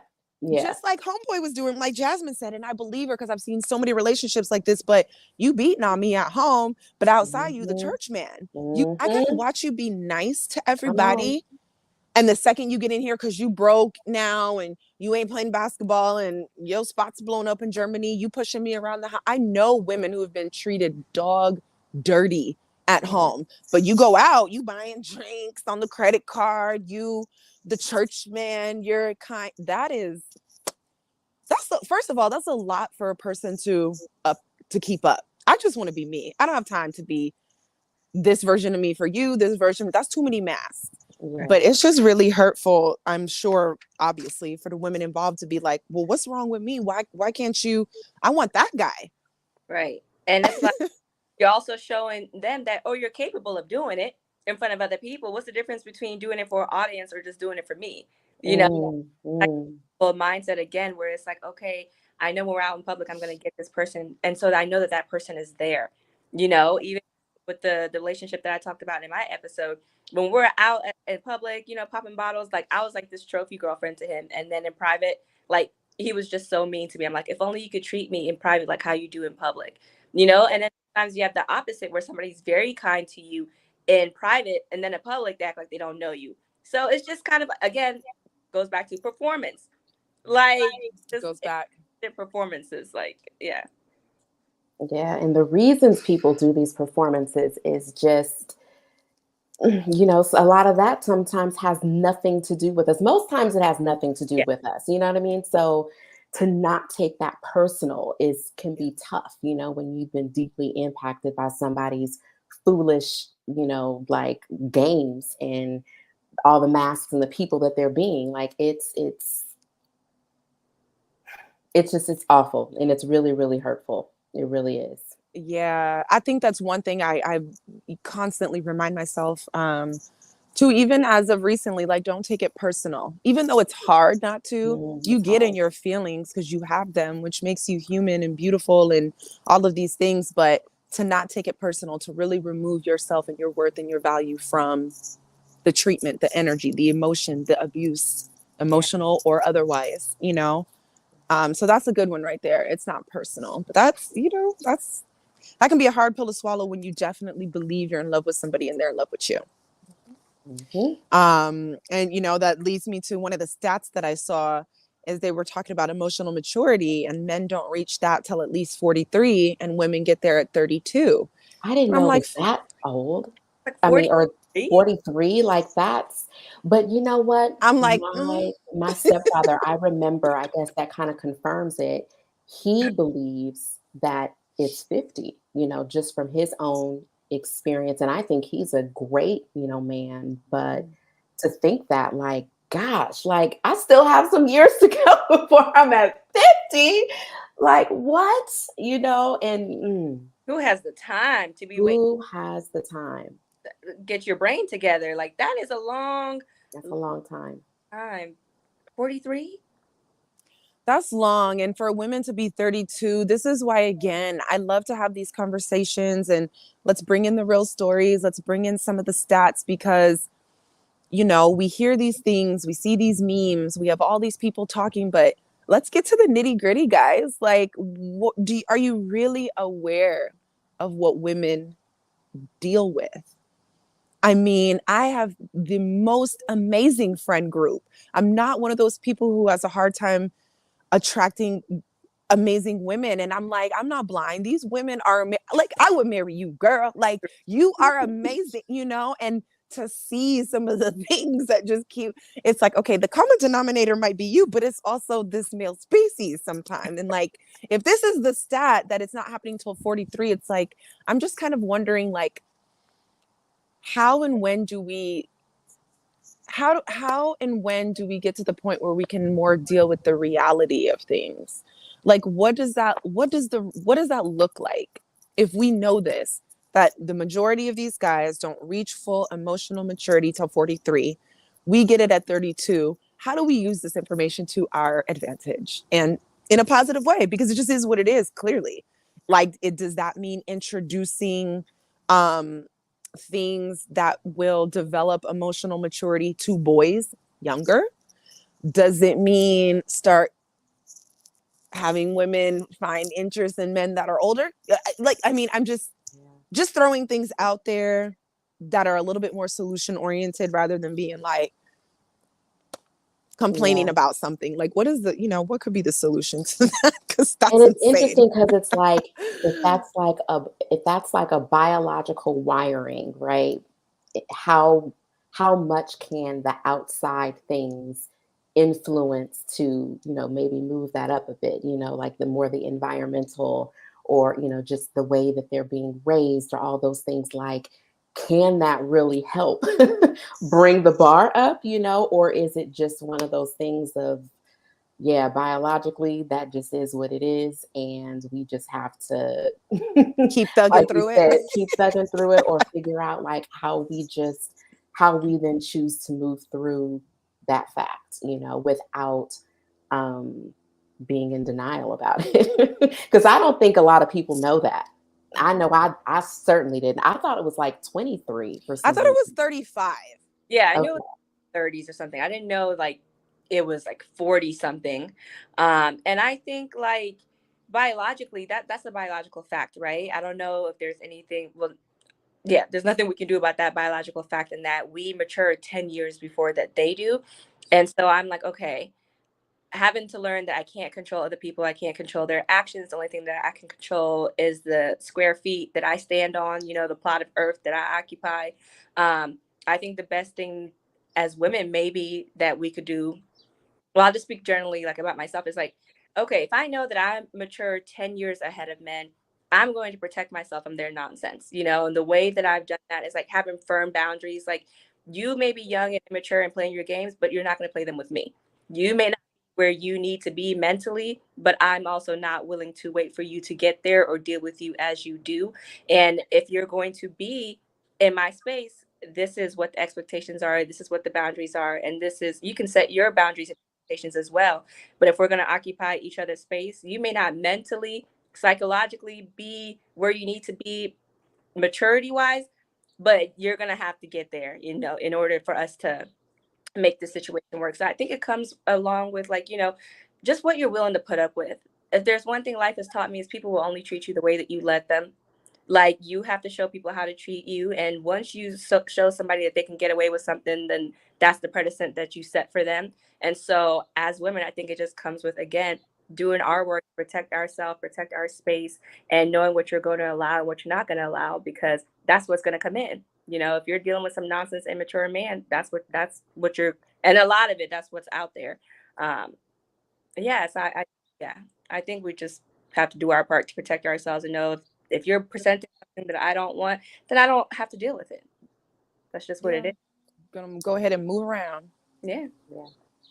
Just like Homeboy was doing, like Jasmine said, and I believe her because I've seen so many relationships like this. But you beating on me at home, but outside you the church man. I gotta watch you be nice to everybody, and the second you get in here, because you broke now and you ain't playing basketball and your spot's blown up in Germany, you pushing me around the house. I know women who have been treated dog dirty at home, but you go out, you buying drinks on the credit card, you the church man, you're kind. First of all, that's a lot for a person to keep up. I just want to be me. I don't have time to be this version of me for you, this version. That's too many masks.
Yeah.
But it's just really hurtful, I'm sure, obviously, for the women involved to be like, well, what's wrong with me? Why can't you? I want that guy.
Right. And it's like, you're also showing them that, oh, you're capable of doing it in front of other people. What's the difference between doing it for an audience or just doing it for me? Like, a mindset again, where it's like, okay, I know when we're out in public, I'm going to get this person. And so I know that that person is there, even with the relationship that I talked about in my episode, when we're out in public, popping bottles, like I was like this trophy girlfriend to him. And then in private, like he was just so mean to me. I'm like, if only you could treat me in private like how you do in public, and then sometimes you have the opposite, where somebody's very kind to you in private, and then in public they act like they don't know you. So it's just kind of, again, goes back to performance, like
It
just
goes back.
performances, like yeah.
And the reasons people do these performances is just, a lot of that sometimes has nothing to do with us. Most times it has nothing to do
Yeah.
with us. You know what I mean? So to not take that personal can be tough, when you've been deeply impacted by somebody's foolish, like games and all the masks and the people that they're being. Like it's awful, and it's really, really hurtful. It really is.
Yeah, I think that's one thing I constantly remind myself to, even as of recently, like, don't take it personal, even though it's hard not to. You get in your feelings because you have them, which makes you human and beautiful and all of these things. But to not take it personal, to really remove yourself and your worth and your value from the treatment, the energy, the emotion, the abuse, emotional or otherwise, so that's a good one right there. It's not personal, but that can be a hard pill to swallow when you definitely believe you're in love with somebody and they're in love with you. And that leads me to one of the stats that I saw, is they were talking about emotional maturity, and men don't reach that till at least 43 and women get there at 32.
I didn't
And I'm
know
like,
it was that old.
Like
I mean, or
43?
43, like that's, but you know what?
I'm like,
My stepfather, I guess that kind of confirms it. He believes that it's 50. just from his own experience. And I think he's a great, man. But to think that, like, gosh, like I still have some years to go before I'm at 50. Like, what? And
Who has the time to be waiting?
who has the time?
Get your brain together. Like that is a long
That's a long time.
time. 43.
That's long. And for women to be 32, this is why, again, I love to have these conversations and let's bring in the real stories. Let's bring in some of the stats because, we hear these things, we see these memes, we have all these people talking, but let's get to the nitty gritty, guys. Like, are you really aware of what women deal with? I mean, I have the most amazing friend group. I'm not one of those people who has a hard time attracting amazing women. And I'm like, I'm not blind. These women are like, I would marry you, girl. Like, you are amazing, and to see some of the things that just it's like, okay, the common denominator might be you, but it's also this male species sometimes. And like, if this is the stat that it's not happening till 43, it's like, I'm just kind of wondering, like, how and when do we how and when do we get to the point where we can more deal with the reality of things? Like, what does that look like if we know this, that the majority of these guys don't reach full emotional maturity till 43, we get it at 32? How do we use this information to our advantage and in a positive way? Because it just is what it is, clearly. Like, does that mean introducing things that will develop emotional maturity to boys younger? Does it mean start having women find interest in men that are older? Like, I mean, I'm just throwing things out there that are a little bit more solution oriented rather than being like complaining about something. Like, what is what could be the solution to that? Because
And
that's
it's
insane.
interesting because it's like if that's like a biological wiring, right? How much can the outside things influence to, maybe move that up a bit, like the more the environmental or, just the way that they're being raised or all those things, like, can that really help bring the bar up, or is it just one of those things of, yeah, biologically, that just is what it is. And we just have to,
Keep thugging
like you
through it.
said, keep thugging through it or figure out like how we then choose to move through that fact, without being in denial about it. Because I don't think a lot of people know that. I know I certainly didn't. I thought it was like 23 for
I
some
thought it was
reason.
35.
Yeah, I knew it
Okay.
was 30s or something. I didn't know like it was like 40 something. And I think like biologically that's a biological fact, right? I don't know if there's anything, well, yeah, there's nothing we can do about that biological fact, and that we mature 10 years before that they do. And so I'm like, okay, having to learn that I can't control other people, I can't control their actions. The only thing that I can control is the square feet that I stand on, the plot of earth that I occupy. I think the best thing as women maybe that we could do, well, I'll just speak generally like about myself, is like, okay, if I know that I'm mature 10 years ahead of men, I'm going to protect myself from their nonsense, and the way that I've done that is like having firm boundaries. Like, you may be young and immature and playing your games, but you're not going to play them with me. You may not be where you need to be mentally, but I'm also not willing to wait for you to get there or deal with you as you do. And if you're going to be in my space, this is what the expectations are, this is what the boundaries are, and this is, you can set your boundaries as well. But if we're going to occupy each other's space, you may not mentally, psychologically be where you need to be maturity wise, but you're going to have to get there, in order for us to make the situation work. So I think it comes along with like, just what you're willing to put up with. If there's one thing life has taught me, is people will only treat you the way that you let them. Like, you have to show people how to treat you, and once you show somebody that they can get away with something, then that's the precedent that you set for them. And so as women, I think it just comes with, again, doing our work to protect ourselves, protect our space, and knowing what you're going to allow and what you're not going to allow, because that's what's going to come in. If you're dealing with some nonsense immature man, that's what you're, and a lot of it, that's what's out there. Yes, yeah, I think we just have to do our part to protect ourselves and know if if you're presenting something that I don't want, then I don't have to deal with it. That's just what it is.
Gonna go ahead and move around.
Yeah.
Yeah.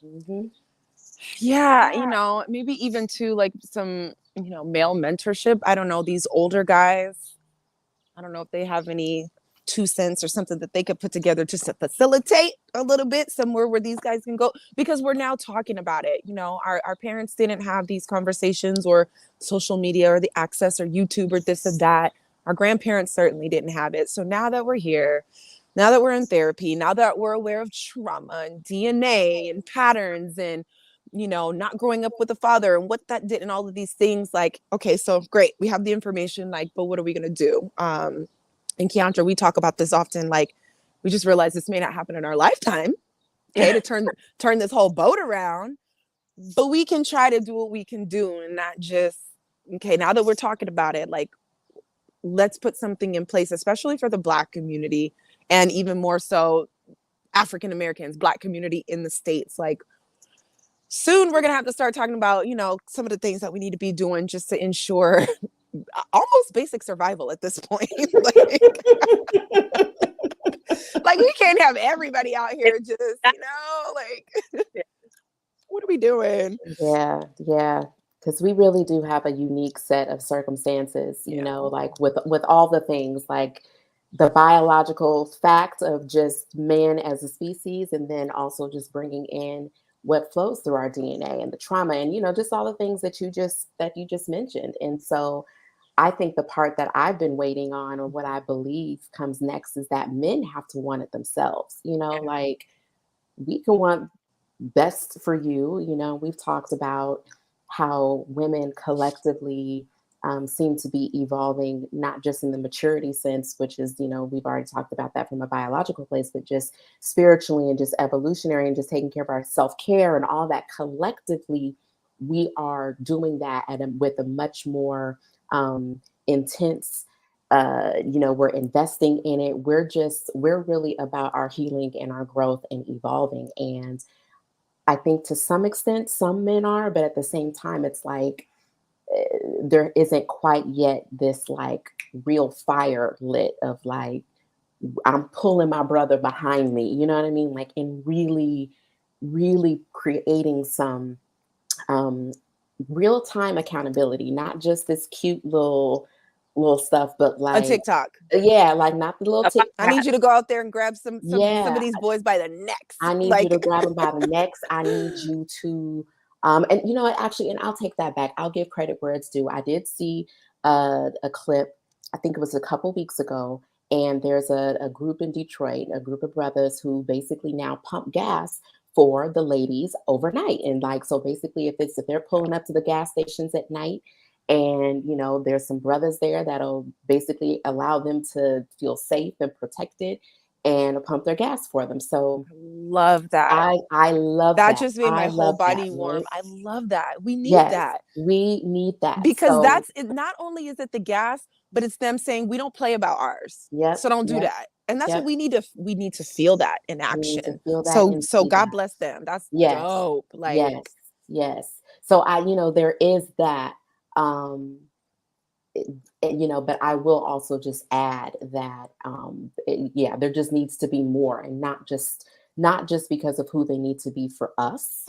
Mm-hmm.
Yeah, maybe even to like some, male mentorship. I don't know, these older guys. I don't know if they have any 2 cents or something that they could put together to facilitate a little bit somewhere where these guys can go, because we're now talking about it. Our parents didn't have these conversations or social media or the access or YouTube or this and that. Our grandparents certainly didn't have it. So now that we're here, now that we're in therapy, now that we're aware of trauma and DNA and patterns and not growing up with a father and what that did and all of these things, like, okay, so great, we have the information, like, but what are we going to do? And Keandra, we talk about this often, like, we just realized this may not happen in our lifetime, okay, to turn this whole boat around, but we can try to do what we can do and not just, okay, now that we're talking about it, like, let's put something in place, especially for the Black community, and even more so African Americans, Black community in the States. Like, soon we're going to have to start talking about, some of the things that we need to be doing just to ensure almost basic survival at this point. like we can't have everybody out here just, like, what are we doing?
Yeah. Because we really do have a unique set of circumstances, like with all the things, like the biological fact of just man as a species, and then also just bringing in what flows through our DNA and the trauma and, just all the things that you just mentioned. And so I think the part that I've been waiting on, or what I believe comes next, is that men have to want it themselves. Like, we can want best for you. We've talked about how women collectively seem to be evolving, not just in the maturity sense, which is, we've already talked about that from a biological place, but just spiritually and just evolutionary and just taking care of our self-care and all that. Collectively, we are doing that with a much more intense, we're investing in it. We're really about our healing and our growth and evolving. And I think to some extent, some men are, but at the same time, it's like there isn't quite yet this like real fire lit of like, I'm pulling my brother behind me, you know what I mean? Like, in really, really creating some real time accountability, not just this cute little stuff, but
A
like,
TikTok.
yeah, like not the little TikTok.
I need you to go out there and grab some
Yeah,
of these boys by the necks.
I need you to grab them by the necks. I need you to, and you know what, actually, and I'll take that back. I'll give credit where it's due. I did see a clip, I think it was a couple weeks ago, and there's a group in Detroit, a group of brothers who basically now pump gas for the ladies overnight. And like, so basically, if they're pulling up to the gas stations at night, and there's some brothers there that'll basically allow them to feel safe and protected and pump their gas for them. So
love that.
I love
That
that.
just made my
I
whole
love that,
body warm.
right?
I love that. We need
Yes,
that.
we need that.
Because
So
that's it. Not only is it the gas, but it's them saying we don't play about ours.
yep,
So don't do
yep,
that. And that's what
yep.
we need to feel that in
We need to
action.
feel that
So
and
so
see
God
that.
bless them. That's
Yes,
dope.
yes,
Like,
yes. So there is that. But I will also just add that there just needs to be more, and not just because of who they need to be for us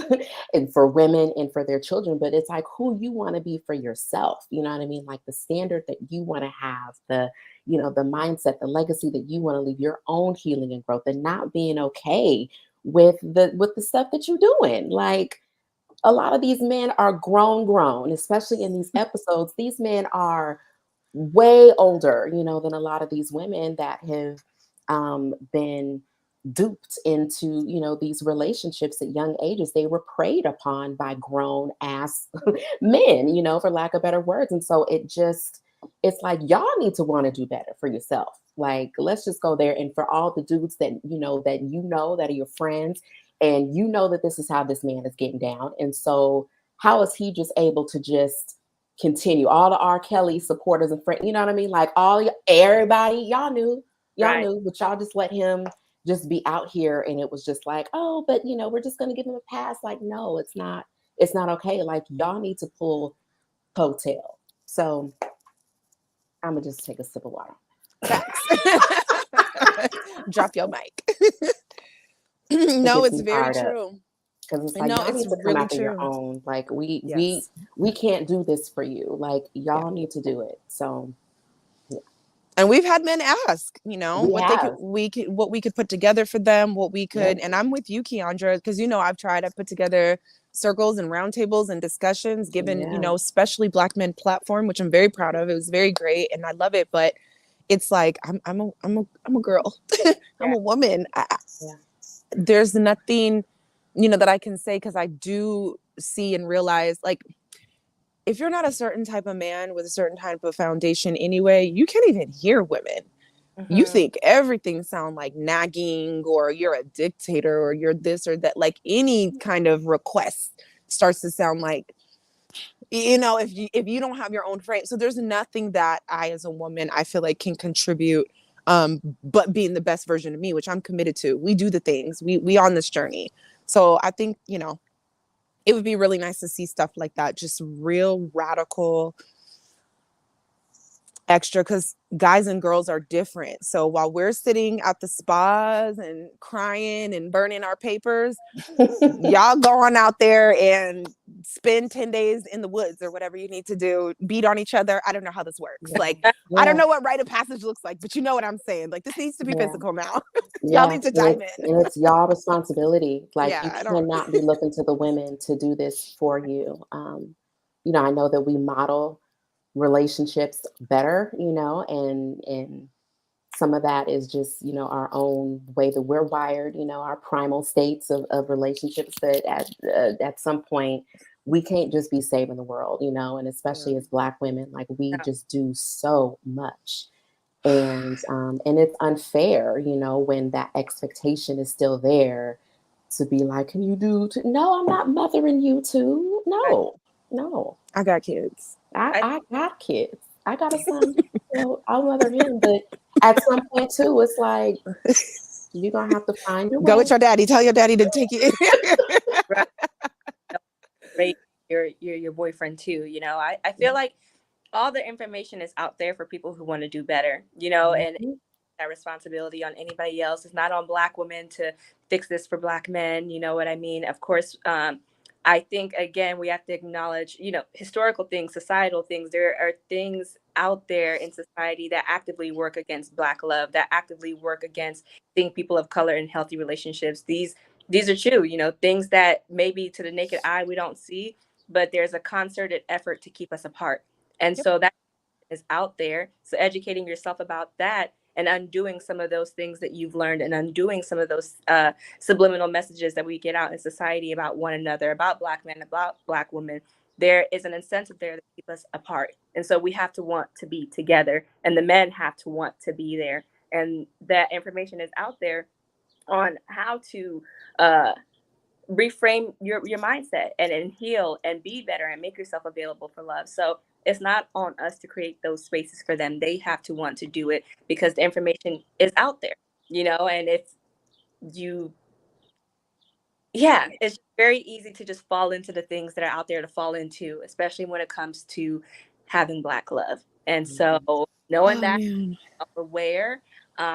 and for women and for their children, but it's like who you want to be for yourself. You know what I mean? Like the standard that you want to have, the mindset, the legacy that you want to leave, your own healing and growth, and not being okay with the stuff that you're doing. Like, a lot of these men are grown, especially in these episodes. These men are way older, than a lot of these women that have been duped into, these relationships at young ages. They were preyed upon by grown ass men, for lack of better words. And so it's like, y'all need to want to do better for yourself. Like, let's just go there. And for all the dudes that are your friends, and that this is how this man is getting down. And so how is he just able to just continue? All the R. Kelly supporters and friends, you know what I mean? Like everybody,
Right.
knew, but y'all just let him just be out here. And it was just like, oh, but we're just going to give him a pass. Like, no, it's not okay. Like, y'all need to pull coattail. So I'm gonna just take a sip of water.
Facts. Drop your mic.
It
No,
gets
it's
me
very
fired up
true.
because it's like
No,
y'all
it's
need to come
really
after your
true.
own. Like
Yes.
we can't do this for you. Like
Yeah.
y'all need to do it. So
And we've had men ask,
we
what they could,
have.
what we could put together for them, what we could,
Yep.
and I'm with you, Keandra, because I've put together circles and roundtables and discussions, given,
Yeah.
especially Black men platform, which I'm very proud of. It was very great, and I love it. But it's like I'm a girl, I'm
Yeah.
a woman.
Yeah.
There's nothing, that I can say because I do see and realize like if you're not a certain type of man with a certain type of foundation anyway, you can't even hear women. You
Mm-hmm.
think everything sound like nagging or you're a dictator or you're this or that. Like any kind of request starts to sound like, if you don't have your own frame. So there's nothing that I as a woman I feel like can contribute but being the best version of me, which I'm committed to. We do the things. We on this journey. So I think, it would be really nice to see stuff like that, just real radical extra, because guys and girls are different. So while we're sitting at the spas and crying and burning our papers, y'all go on out there and spend 10 days in the woods or whatever you need to do, beat on each other. I don't know how this works.
Yeah.
Like, I don't
Yeah.
know what rite of passage looks like, but you know what I'm saying. Like, this needs to be
Yeah.
physical now. Y'all
Yeah.
need to dive in.
And it's y'all responsibility. Like
Yeah,
you
I don't.
cannot be looking to the women to do this for you. I know that we model relationships better, and some of that is just, our own way that we're wired, our primal states of relationships. But at some point, we can't just be saving the world, and especially as Black women, like we
No.
just do so much. And it's unfair, when that expectation is still there to be like, can you do? No, I'm not mothering you too.
I,
No.
I got kids.
I
I got kids. I got a son. I'll mother him. But at some point too, it's like you're gonna have to find your
Go
way.
with your daddy. Tell your daddy to take you.
right, raise your boyfriend too. I feel like all the information is out there for people who want to do better. And
Mhm.
that responsibility on anybody else. It's not on Black women to fix this for Black men. You know what I mean? Of course, I think again we have to acknowledge, historical things, societal things. There are things out there in society that actively work against Black love, that actively work against seeing people of color in healthy relationships. These are true, things that maybe to the naked eye we don't see, but there's a concerted effort to keep us apart. And
Yep.
so that is out there. So educating yourself about that and undoing some of those things that you've learned and undoing some of those subliminal messages that we get out in society about one another, about Black men, about Black women. There is an incentive there to keep us apart. And so we have to want to be together, and the men have to want to be there. And that information is out there on how to uh, reframe your mindset and heal and be better and make yourself available for love. So it's not on us to create those spaces for them. They have to want to do it because the information is out there, and if you yeah, it's very easy to just fall into the things that are out there to fall into, especially when it comes to having Black love. And so
Mhm.
knowing
Oh
that,
man.
aware,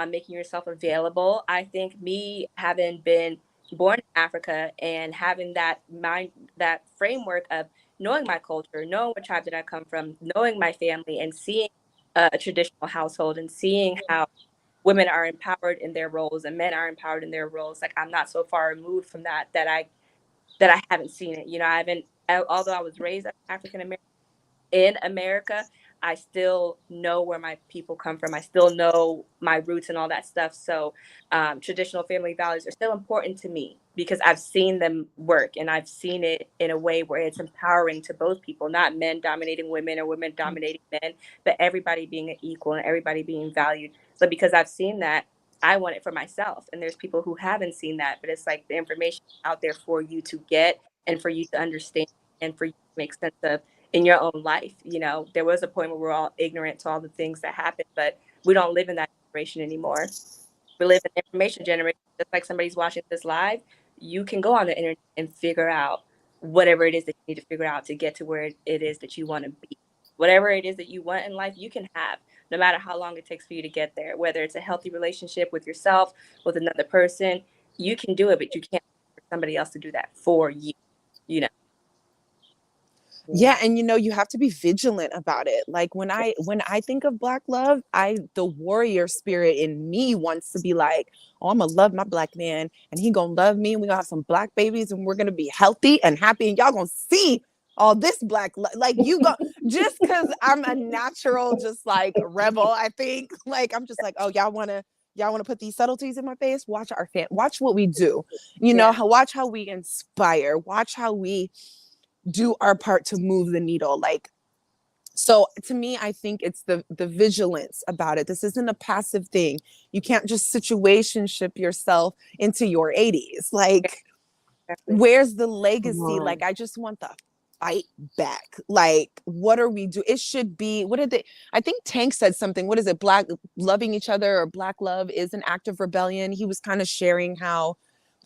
making yourself available. I think me having been born in Africa and having that mind, that framework of knowing my culture, knowing what tribe that I come from, knowing my family, and seeing a traditional household and seeing how women are empowered in their roles and men are empowered in their roles. Like I'm not so far removed from that I haven't seen it. I haven't. Although I was raised African American in America, I still know where my people come from. I still know my roots and all that stuff. So, traditional family values are still important to me because I've seen them work and I've seen it in a way where it's empowering to both people, not men dominating women or women dominating men, but everybody being equal and everybody being valued. So, because I've seen that, I want it for myself. And there's people who haven't seen that, but it's like the information out there for you to get and for you to understand and for you to make sense of in your own life. There was a point where we're all ignorant to all the things that happen, but we don't live in that generation anymore. We live in information generation. Just like somebody's watching this live, you can go on the internet and figure out whatever it is that you need to figure out to get to where it is that you want to be. Whatever it is that you want in life, you can have. no matter how long it takes for you to get there, whether it's a healthy relationship with yourself, with another person. You can do it, but you can't for somebody else to do that for you, you know.
Yeah, and you have to be vigilant about it. Like when I think of Black love, the warrior spirit in me wants to be like, oh, I'm gonna love my Black man, and he gonna love me, and we gonna have some Black babies, and we're gonna be healthy and happy, and y'all gonna see all this Black love. Like you go just because I'm a natural, just like rebel. I think like I'm just like, oh, y'all wanna put these subtleties in my face. Watch what we do.
Yeah.
Watch how we inspire. Watch how we do our part to move the needle. Like, so to me, I think it's the vigilance about it. This isn't a passive thing. You can't just situationship yourself into your 80s. Like,
Exactly.
where's the
Come
legacy? Like,
on.
I just want the fight back. Like, what are we do? It should be, what did they, I think Tank said something. What is it? Black loving each other or Black love is an act of rebellion. He was kind of sharing how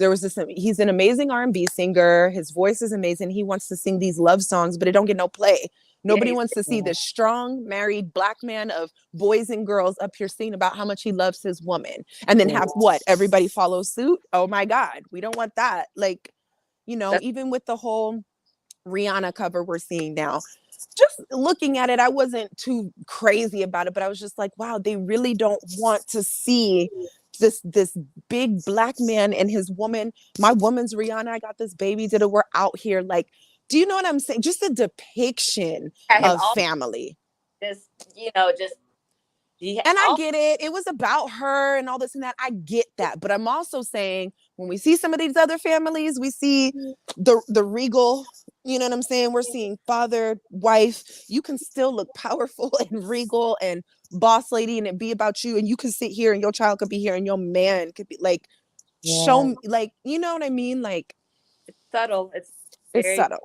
there was this, he's an amazing R&B singer. His voice is amazing. He wants to sing these love songs, but it don't get no play.
Yeah,
Nobody
he's
wants to see
Yeah.
this strong married Black man of boys and girls up here singing about how much he loves his woman, and then
Yeah.
have what, everybody follow suit. Oh my God, we don't want that. Like,
that's
even with the whole Rihanna cover we're seeing now, just looking at it, I wasn't too crazy about it, but I was just like, wow, they really don't want to see this big Black man and his woman. My woman's Rihanna. I got this baby. Did it? We're out here. Like, do you know what I'm saying? Just a depiction
him
of
all
family.
just just he
And I
all
get it. It was about her and all this and that. I get that. But I'm also saying when we see some of these other families, we see the regal, you know what I'm saying? We're seeing father, wife. You can still look powerful and regal and boss lady and it be about you. And you can sit here and your child could be here and your man could be like, show
Yeah.
me, like, you know what I mean? Like,
subtle. It's
it's
very
subtle.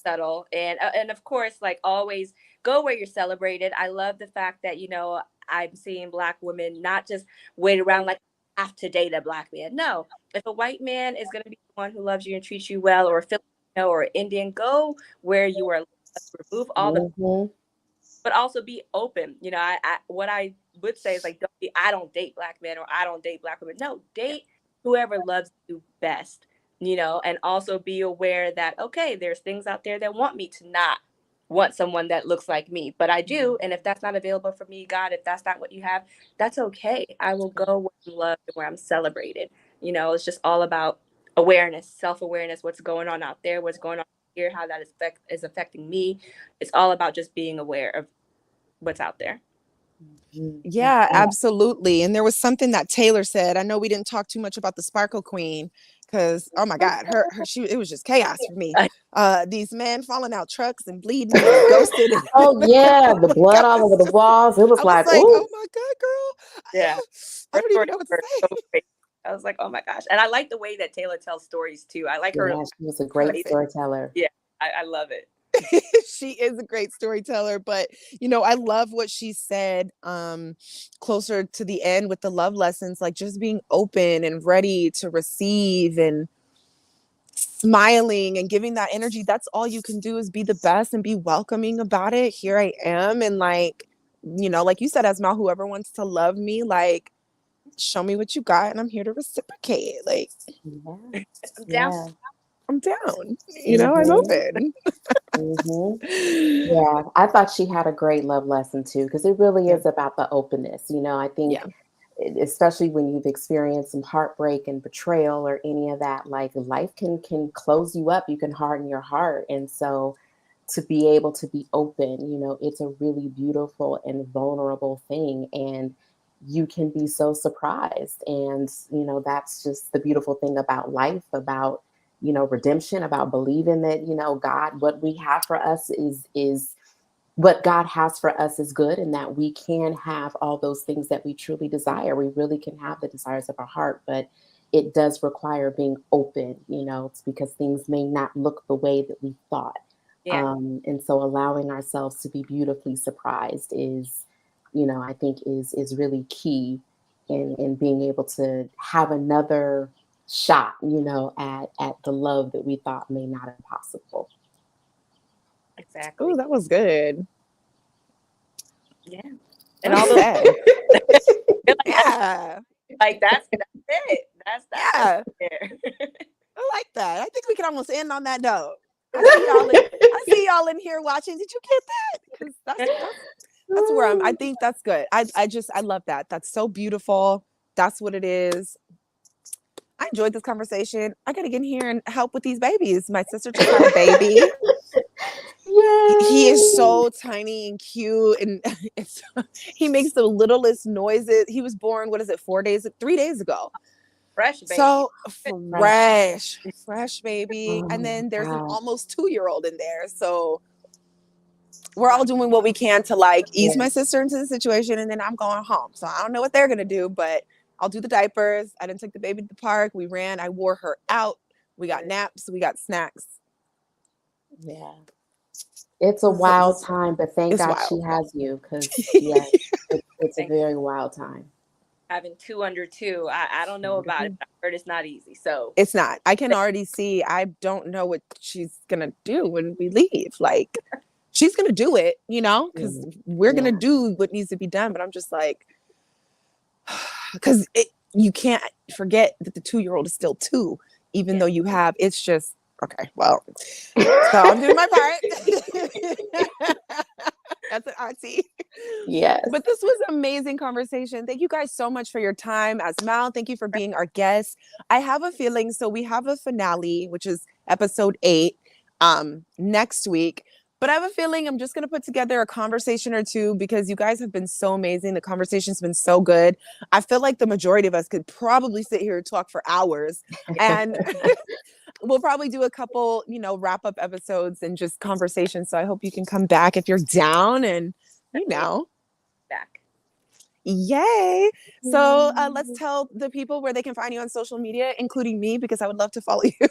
subtle, and of course, like always, go where you're celebrated. I love the fact that I'm seeing Black women not just wait around like have to date a Black man. No, if a white man is going to be the one who loves you and treats you well, or a Filipino or Indian, go where you are. Remove all the,
Mm-hmm.
but also be open. I what I would say is like, don't be, I don't date Black men or I don't date Black women. No, date whoever loves you best, and also be aware that, okay, there's things out there that want me to not want someone that looks like me, but I do. And if that's not available for me, God, if that's not what you have, that's okay. I will go where I'm loved and where I'm celebrated. It's just all about awareness, self-awareness, what's going on out there, what's going on here, how that is affecting me. It's all about just being aware of what's out there.
Yeah,
Yeah.
absolutely. And there was something that Taylor said. I know we didn't talk too much about the Sparkle Queen because oh my God, it was just chaos for me. These men falling out trucks and bleeding and ghosted and
Oh yeah, the blood
God,
all over the walls. It was
I was
like,
like, oh
ooh.
my God, girl.
Yeah.
I
Her
don't even
stories
know what to
were
say.
so great. I was like, oh my gosh. And I like the way that Taylor tells stories too. I like her.
Yeah, she was a great
Perfect.
storyteller.
Yeah, I love it.
She is a great storyteller, but I love what she said closer to the end with the love lessons, like just being open and ready to receive and smiling and giving that energy. That's all you can do is be the best and be welcoming about it. Here I am. And like, like you said, Asma, whoever wants to love me, like, show me what you got and I'm here to reciprocate. Like,
Yeah.
I'm down.
Yeah.
I'm down, I'm
Mm-hmm.
open.
Mm-hmm. Yeah, I thought she had a great love lesson too, because it really
Yeah.
is about the openness. I think,
Yeah.
especially when you've experienced some heartbreak and betrayal or any of that, like life can close you up. You can harden your heart, and so to be able to be open, it's a really beautiful and vulnerable thing, and you can be so surprised. And that's just the beautiful thing about life, about redemption, about believing that God, what we have for us is what God has for us is good, and that we can have all those things that we truly desire. We really can have the desires of our heart, but it does require being open, it's because things may not look the way that we thought.
Yeah,
And so allowing ourselves to be beautifully surprised is, I think is really key in being able to have another shot, at the love that we thought may not have been possible.
Oh,
exactly.
that was good.
Yeah. and all those.
Okay.
Like,
Yeah.
like that's it. That's
Yeah.
there.
I like that. I think we can almost end on that note. I see y'all in here watching. Did you get that? Because that's where I think that's good. I love that. That's so beautiful. That's what it is. I enjoyed this conversation. I gotta get in here and help with these babies. My sister just had a baby. He is so tiny and cute, and he makes the littlest noises. He was born, 3 days ago.
Fresh baby.
So fresh baby. And then there's an almost 2-year-old in there. So we're all doing what we can to like ease my sister into the situation, and then I'm going home. So I don't know what they're gonna do, but I'll do the diapers. I didn't take the baby to the park. We ran. I wore her out. We got naps. We got snacks.
Yeah. It's a wild time, but thank God she has you, because it's a very wild time.
Having 2 under 2, I don't know about it. I heard it's not easy. So
it's not. I can already see. I don't know what she's gonna do when we leave. Like, she's gonna do it, because we're gonna do what needs to be done. But I'm just like, because you can't forget that the 2-year-old is still 2, even though you have. It's just okay. Well, so I'm doing my part. That's an auntie.
Yes.
But this was an amazing conversation. Thank you guys so much for your time. Asmal, thank you for being our guest. I have a feeling, so we have a finale, which is episode 8, next week. But I have a feeling I'm just going to put together a conversation or two, because you guys have been so amazing. The conversation's been so good. I feel like the majority of us could probably sit here and talk for hours. And we'll probably do a couple, wrap up episodes and just conversations. So I hope you can come back if you're down and,
back.
Yay. So let's tell the people where they can find you on social media, including me, because I would love to follow you.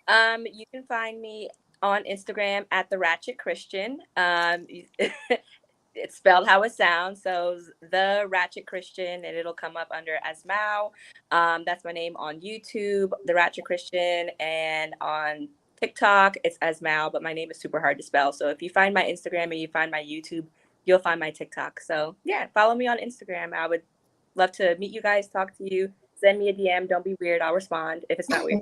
You can find me on Instagram at the Ratchet Christian. It's spelled how it sounds, so the Ratchet Christian, and it'll come up under Asmau. That's my name on YouTube, the Ratchet Christian, and on TikTok it's Asmau, but my name is super hard to spell. So if you find my Instagram and you find my YouTube, you'll find my TikTok. So yeah, follow me on Instagram. I would love to meet you guys, talk to you. Send me a DM. Don't be weird. I'll respond if it's not weird.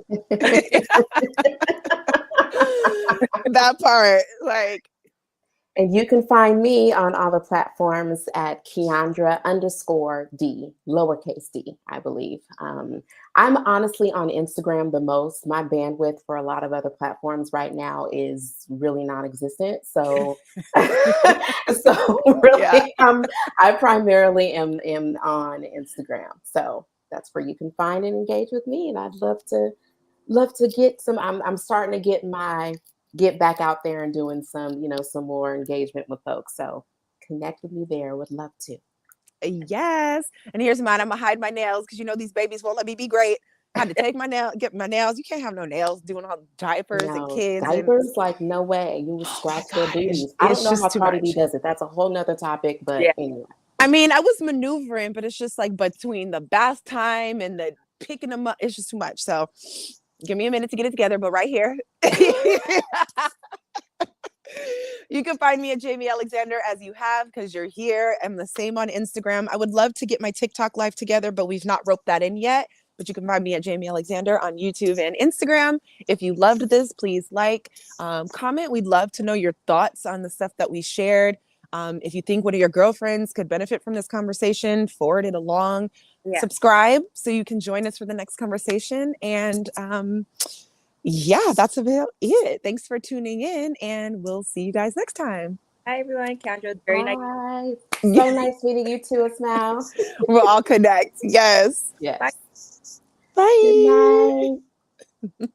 That part, like.
And you can find me on all the platforms at Keandra_D, lowercase d, I believe. I'm honestly on Instagram the most. My bandwidth for a lot of other platforms right now is really non-existent. So, really, I primarily am on Instagram. So that's where you can find and engage with me. And I'd love to get some. I'm starting to get back out there and doing some more engagement with folks. So connect with me there. Would love to.
Yes. And here's mine. I'm gonna hide my nails because these babies won't let me be great. I had to take get my nails. You can't have no nails doing all the diapers and kids.
Diapers, like no way. You will scratch their booties. I don't know how Cardi B does it. That's a whole nother topic, but anyway.
I mean, I was maneuvering, but it's just like between the bath time and the picking them up, it's just too much. So give me a minute to get it together, but right here. You can find me at Jamie Alexander as you have, because you're here. I'm the same on Instagram. I would love to get my TikTok live together, but we've not roped that in yet. But you can find me at Jamie Alexander on YouTube and Instagram. If you loved this, please comment. We'd love to know your thoughts on the stuff that we shared. If you think one of your girlfriends could benefit from this conversation, forward it along. Subscribe so you can join us for the next conversation. And that's about it. Thanks for tuning in, and we'll see you guys next time.
Hi, everyone. Kendra, very nice.
So nice meeting you too, Asmau.
We'll all connect. Yes.
Yes.
Bye.
Good night.